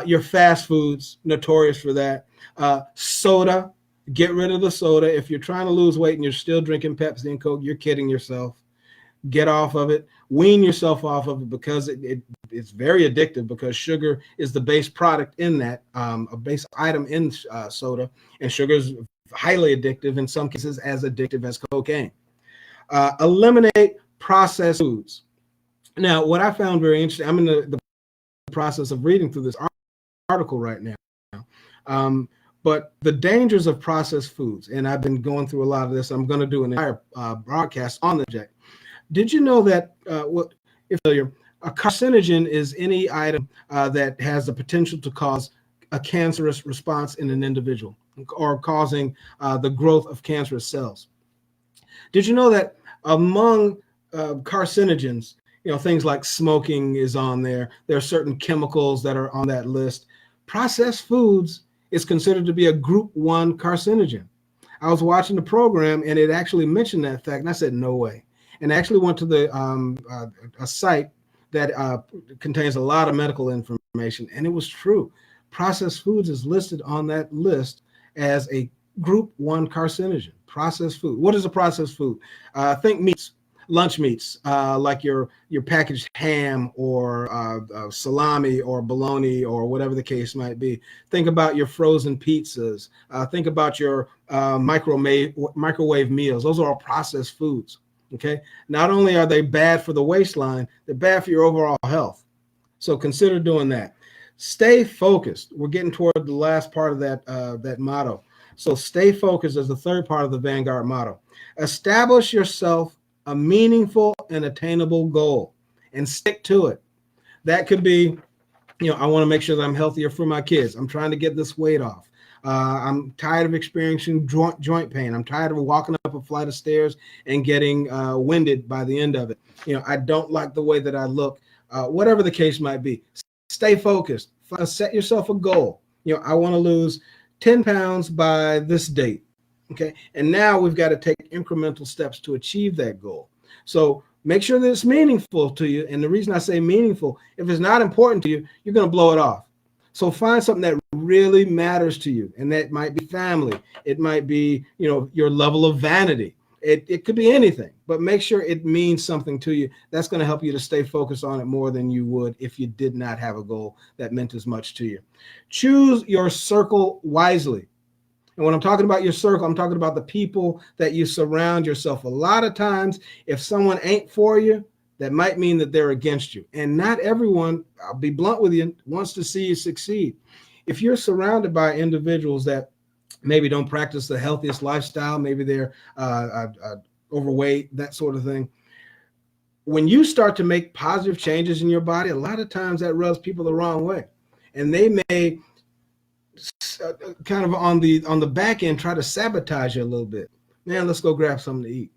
Your fast foods, notorious for that. Soda, get rid of the soda. If you're trying to lose weight and you're still drinking Pepsi and Coke, you're kidding yourself. Get off of it. Wean yourself off of it, because it's very addictive, because sugar is the base product in that, a base item in soda, and sugar is highly addictive, in some cases as addictive as cocaine. Eliminate processed foods. Now, what I found very interesting, I'm in the process of reading through this article right now, but the dangers of processed foods, and I've been going through a lot of this. I'm going to do an entire broadcast on the subject. Did you know that a carcinogen is any item that has the potential to cause a cancerous response in an individual, or causing the growth of cancerous cells? Did you know that among carcinogens, things like smoking is on there. There are certain chemicals that are on that list. Processed foods is considered to be a group 1 carcinogen. I was watching the program and it actually mentioned that fact, and I said, no way. And I actually went to a site that contains a lot of medical information, and it was true. Processed foods is listed on that list as a group 1 carcinogen. Processed food. What is a processed food? Think meats, lunch meats, like your packaged ham or salami or bologna or whatever the case might be. Think about your frozen pizzas. Think about your microwave meals. Those are all processed foods. Okay. Not only are they bad for the waistline, they're bad for your overall health. So consider doing that. Stay focused. We're getting toward the last part of that motto. So stay focused is the third part of the Vanguard motto. Establish yourself a meaningful and attainable goal and stick to it. That could be, I want to make sure that I'm healthier for my kids. I'm trying to get this weight off. I'm tired of experiencing joint pain. I'm tired of walking up a flight of stairs and getting winded by the end of it. I don't like the way that I look. Whatever the case might be, stay focused. Set yourself a goal. I want to lose 10 pounds by this date. Okay. And now we've got to take incremental steps to achieve that goal. So make sure that it's meaningful to you. And the reason I say meaningful, if it's not important to you, you're going to blow it off. So find something that really matters to you. And that might be family. It might be, your level of vanity. It could be anything, but make sure it means something to you. That's going to help you to stay focused on it more than you would if you did not have a goal that meant as much to you. Choose your circle wisely. And when I'm talking about your circle, I'm talking about the people that you surround yourself. A lot of times, if someone ain't for you, that might mean that they're against you. And not everyone, I'll be blunt with you, wants to see you succeed. If you're surrounded by individuals that maybe don't practice the healthiest lifestyle, maybe they're overweight, that sort of thing. When you start to make positive changes in your body, a lot of times that rubs people the wrong way. And they may kind of on the back end try to sabotage you a little bit. Man, let's go grab something to eat.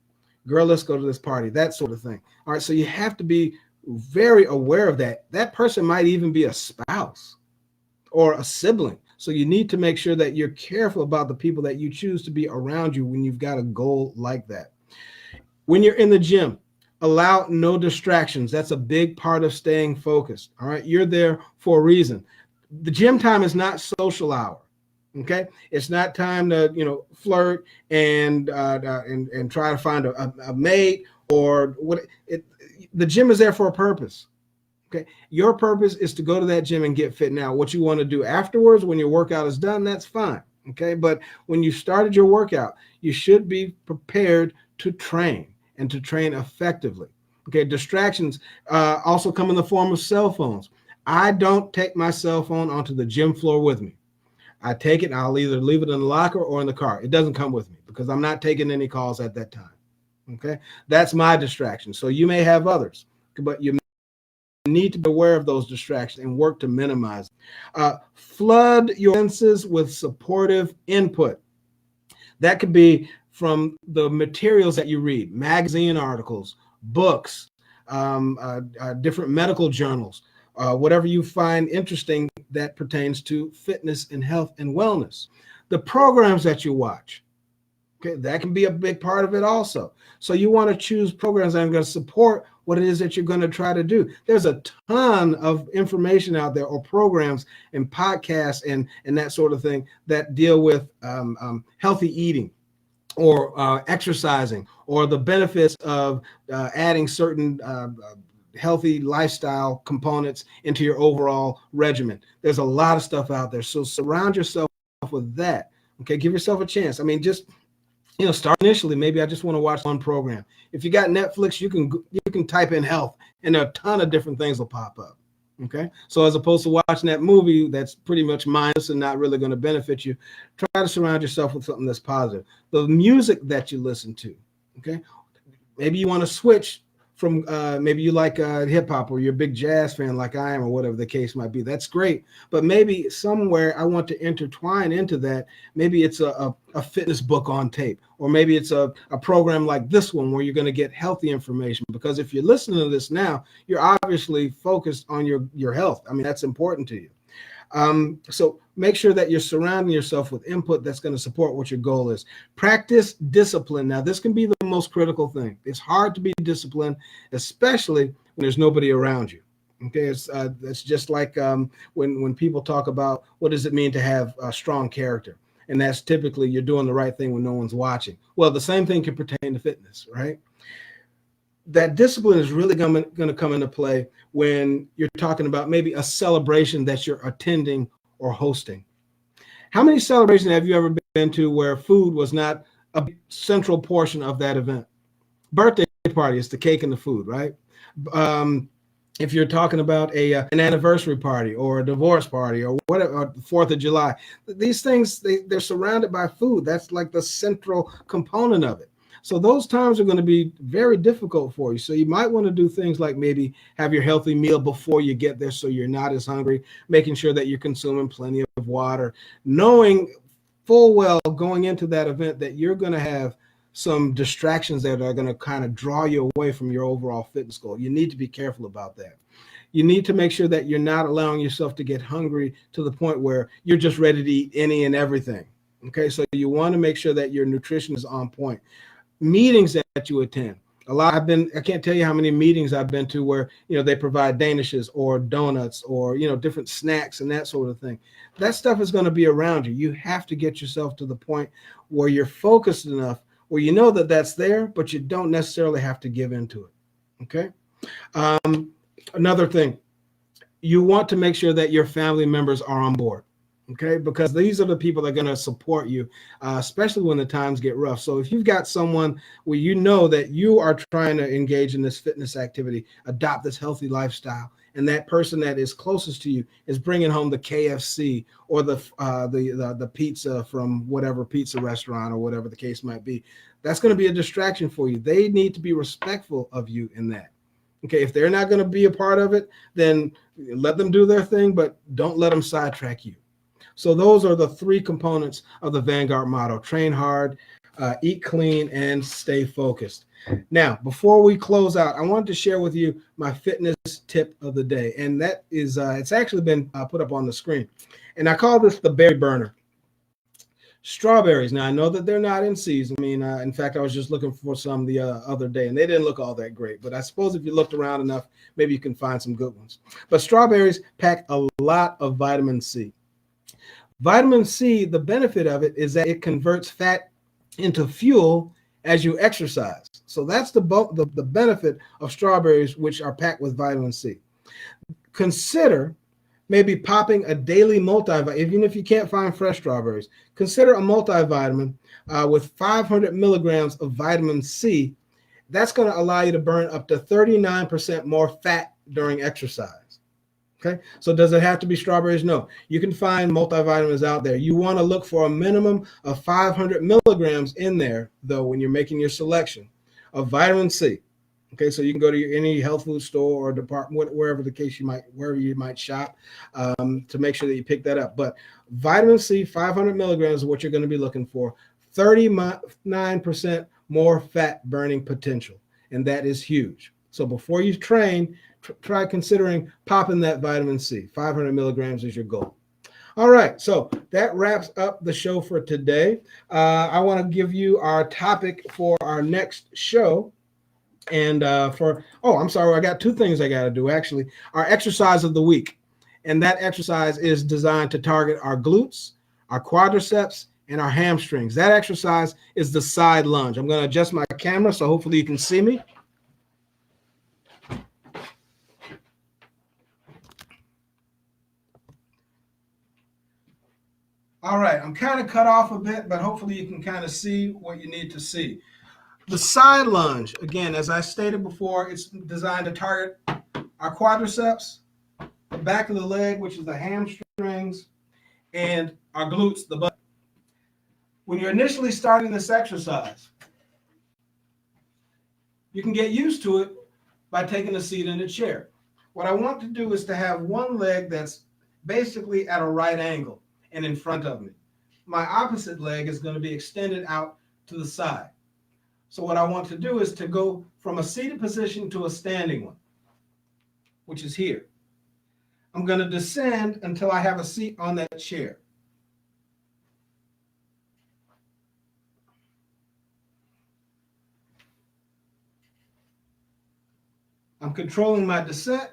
Girl, let's go to this party, that sort of thing. All right, so you have to be very aware of that. That person might even be a spouse or a sibling. So you need to make sure that you're careful about the people that you choose to be around you when you've got a goal like that. When you're in the gym, allow no distractions. That's a big part of staying focused. All right, you're there for a reason. The gym time is not social hour. Okay, it's not time to flirt and try to find a mate or what. The gym is there for a purpose. Okay, your purpose is to go to that gym and get fit. Now, what you want to do afterwards, when your workout is done, that's fine. Okay, but when you started your workout, you should be prepared to train and to train effectively. Okay, distractions also come in the form of cell phones. I don't take my cell phone onto the gym floor with me. I take it and I'll either leave it in the locker or in the car. It doesn't come with me because I'm not taking any calls at that time. Okay, that's my distraction. So you may have others, but you need to be aware of those distractions and work to minimize. Flood your senses with supportive input. That could be from the materials that you read, magazine articles, books, different medical journals, whatever you find interesting that pertains to fitness and health and wellness. The programs that you watch, okay, that can be a big part of it also. So you want to choose programs that are going to support what it is that you're going to try to do. There's a ton of information out there, or programs and podcasts and that sort of thing that deal with healthy eating or exercising, or the benefits of adding certain healthy lifestyle components into your overall regimen. There's a lot of stuff out there. So surround yourself with that. Okay, give yourself a chance. I mean, just start initially. Maybe I just want to watch one program. If you got Netflix, you can type in health, and a ton of different things will pop up. Okay, so as opposed to watching that movie that's pretty much mindless and not really going to benefit you, try to surround yourself with something that's positive. The music that you listen to. Okay, maybe you want to switch from maybe you like hip hop, or you're a big jazz fan like I am, or whatever the case might be. That's great. But maybe somewhere I want to intertwine into that. Maybe it's a fitness book on tape, or maybe it's a program like this one where you're going to get healthy information. Because if you're listening to this now, you're obviously focused on your health. I mean, that's important to you. So make sure that you're surrounding yourself with input that's going to support what your goal is. Practice discipline. Now, this can be the most critical thing. It's hard to be disciplined, especially when there's nobody around you. Okay, it's just like when people talk about what does it mean to have a strong character, and that's typically you're doing the right thing when no one's watching. Well, the same thing can pertain to fitness, right? That discipline is really going to come into play when you're talking about maybe a celebration that you're attending or hosting. How many celebrations have you ever been to where food was not a central portion of that event? Birthday party is the cake and the food, right? If you're talking about an anniversary party or a divorce party or whatever, or 4th of July, these things, they're surrounded by food. That's like the central component of it. So those times are going to be very difficult for you. So you might want to do things like maybe have your healthy meal before you get there so you're not as hungry, making sure that you're consuming plenty of water, knowing full well going into that event that you're going to have some distractions that are going to kind of draw you away from your overall fitness goal. You need to be careful about that. You need to make sure that you're not allowing yourself to get hungry to the point where you're just ready to eat any and everything. Okay, so you want to make sure that your nutrition is on point. Meetings that you attend. I can't tell you how many meetings I've been to where, they provide danishes or donuts or, different snacks and that sort of thing. That stuff is going to be around you. You have to get yourself to the point where you're focused enough where you know that that's there, but you don't necessarily have to give into it. Okay. Another thing, you want to make sure that your family members are on board. Okay, because these are the people that are going to support you, especially when the times get rough. So if you've got someone where you know that you are trying to engage in this fitness activity, adopt this healthy lifestyle, and that person that is closest to you is bringing home the KFC or the pizza from whatever pizza restaurant or whatever the case might be, that's going to be a distraction for you. They need to be respectful of you in that. Okay, if they're not going to be a part of it, then let them do their thing, but don't let them sidetrack you. So those are the three components of the Vanguard model: train hard, eat clean, and stay focused. Now, before we close out, I wanted to share with you my fitness tip of the day. And that is, it's actually been put up on the screen. And I call this the berry burner. Strawberries. Now, I know that they're not in season. I mean, in fact, I was just looking for some the other day, and they didn't look all that great. But I suppose if you looked around enough, maybe you can find some good ones. But strawberries pack a lot of vitamin C. Vitamin C, the benefit of it is that it converts fat into fuel as you exercise. So that's the benefit of strawberries, which are packed with vitamin C. Consider maybe popping a daily multivitamin. Even if you can't find fresh strawberries, consider a multivitamin with 500 milligrams of vitamin C. That's going to allow you to burn up to 39% more fat during exercise. Okay, so does it have to be strawberries? No. You can find multivitamins out there. You want to look for a minimum of 500 milligrams in there, though, when you're making your selection of vitamin C. Okay, so you can go to any health food store or department, wherever you might shop, to make sure that you pick that up. But vitamin C, 500 milligrams is what you're going to be looking for. 39% more fat burning potential, and that is huge. So before you train, try considering popping that vitamin C. 500 milligrams is your goal. All right, so that wraps up the show for today. I want to give you our topic for our next show. And I'm sorry, I got two things I got to do, actually. Our exercise of the week. And that exercise is designed to target our glutes, our quadriceps, and our hamstrings. That exercise is the side lunge. I'm going to adjust my camera so hopefully you can see me. All right, I'm kind of cut off a bit, but hopefully you can kind of see what you need to see. The side lunge, again, as I stated before, it's designed to target our quadriceps, the back of the leg, which is the hamstrings, and our glutes, the butt. When you're initially starting this exercise, you can get used to it by taking a seat in a chair. What I want to do is to have one leg that's basically at a right angle and in front of me. My opposite leg is going to be extended out to the side. So what I want to do is to go from a seated position to a standing one, which is here. I'm going to descend until I have a seat on that chair. I'm controlling my descent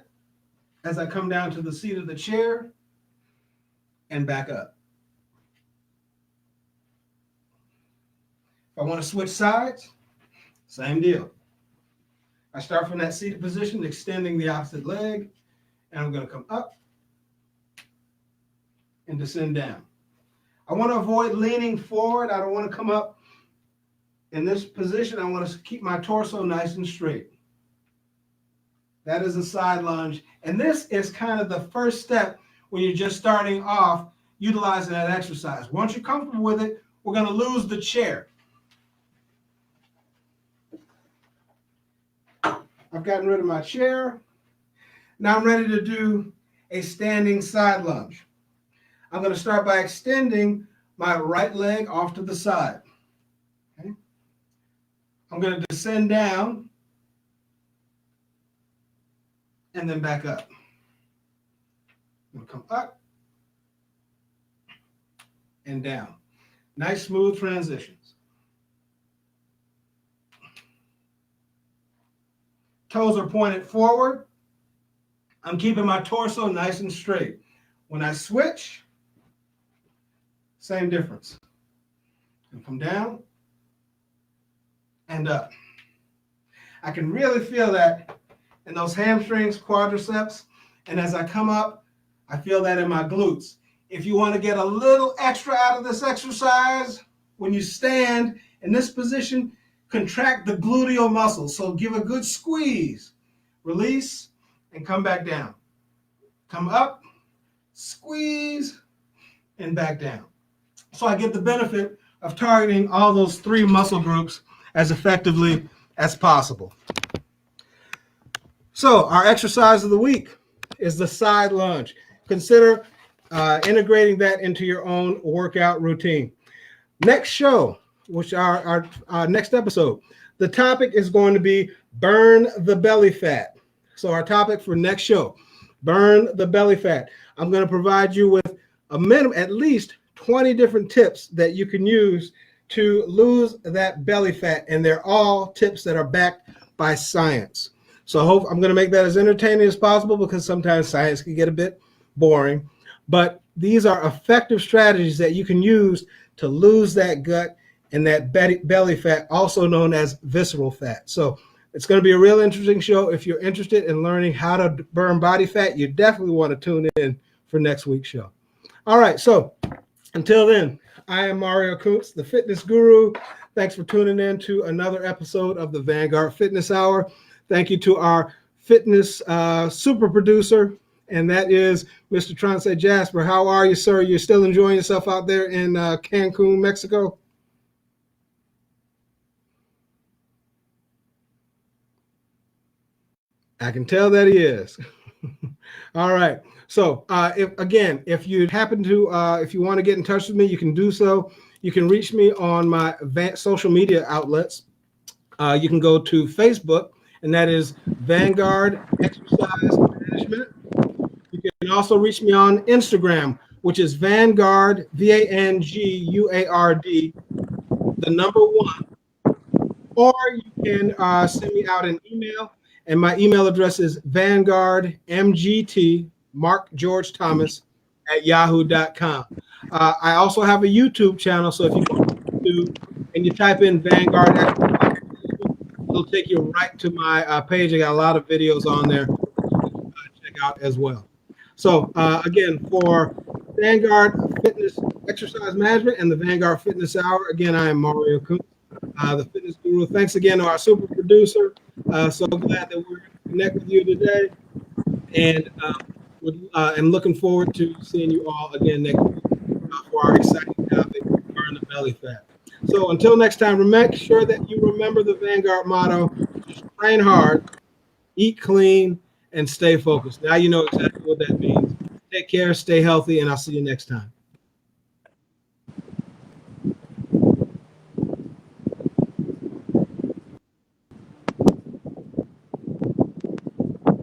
as I come down to the seat of the chair and back up. If I want to switch sides, same deal. I start from that seated position, extending the opposite leg, and I'm going to come up and descend down. I want to avoid leaning forward. I don't want to come up in this position. I want to keep my torso nice and straight. That is a side lunge. And this is kind of the first step when you're just starting off utilizing that exercise. Once you're comfortable with it, we're going to lose the chair. I've gotten rid of my chair. Now I'm ready to do a standing side lunge. I'm going to start by extending my right leg off to the side. Okay. I'm going to descend down and then back up. I'm going to come up and down. Nice smooth transitions. Toes are pointed forward. I'm keeping my torso nice and straight. When I switch, same difference. And come down and up. I can really feel that in those hamstrings, quadriceps, and as I come up, I feel that in my glutes. If you want to get a little extra out of this exercise, when you stand in this position, contract the gluteal muscles. So give a good squeeze, release, and come back down. Come up, squeeze, and back down. So I get the benefit of targeting all those 3 muscle groups as effectively as possible. So our exercise of the week is the side lunge. Consider integrating that into your own workout routine. Next show, which our next episode, the topic is going to be burn the belly fat. So our topic for next show, burn the belly fat. I'm going to provide you with a minimum, at least 20 different tips that you can use to lose that belly fat. And they're all tips that are backed by science. So I'm going to make that as entertaining as possible because sometimes science can get a bit boring. But these are effective strategies that you can use to lose that gut and that belly fat, also known as visceral fat. So it's going to be a real interesting show. If you're interested in learning how to burn body fat, you definitely want to tune in for next week's show. All right, so until then, I am Mario Kuntz, the fitness guru. Thanks for tuning in to another episode of the Vanguard Fitness Hour. Thank you to our fitness super producer, and that is Mr. Trense Jasper. How are you, sir? You're still enjoying yourself out there in Cancun, Mexico? I can tell that he is. All right. So if you happen to, if you want to get in touch with me, you can do so. You can reach me on my social media outlets. You can go to Facebook, and that is Vanguard Exercise Management. You can also reach me on Instagram, which is Vanguard, Vanguard, the number 1. Or you can send me out an email, and my email address is vanguardmgt, Mark George Thomas, @yahoo.com. I also have a YouTube channel, so if you go to YouTube and you type in Vanguard Exercise, it'll take you right to my page. I got a lot of videos on there that you can check out as well. So again, for Vanguard Fitness Exercise Management and the Vanguard Fitness Hour, again, I am Mario Kuntz, the fitness guru. Thanks again to our super producer. So glad that we're connect with you today, and looking forward to seeing you all again next week for our exciting topic, burn the belly fat. So until next time, make sure that you remember the Vanguard motto: just train hard, eat clean, and stay focused. Now you know exactly what that means. Take care, stay healthy, and I'll see you next time.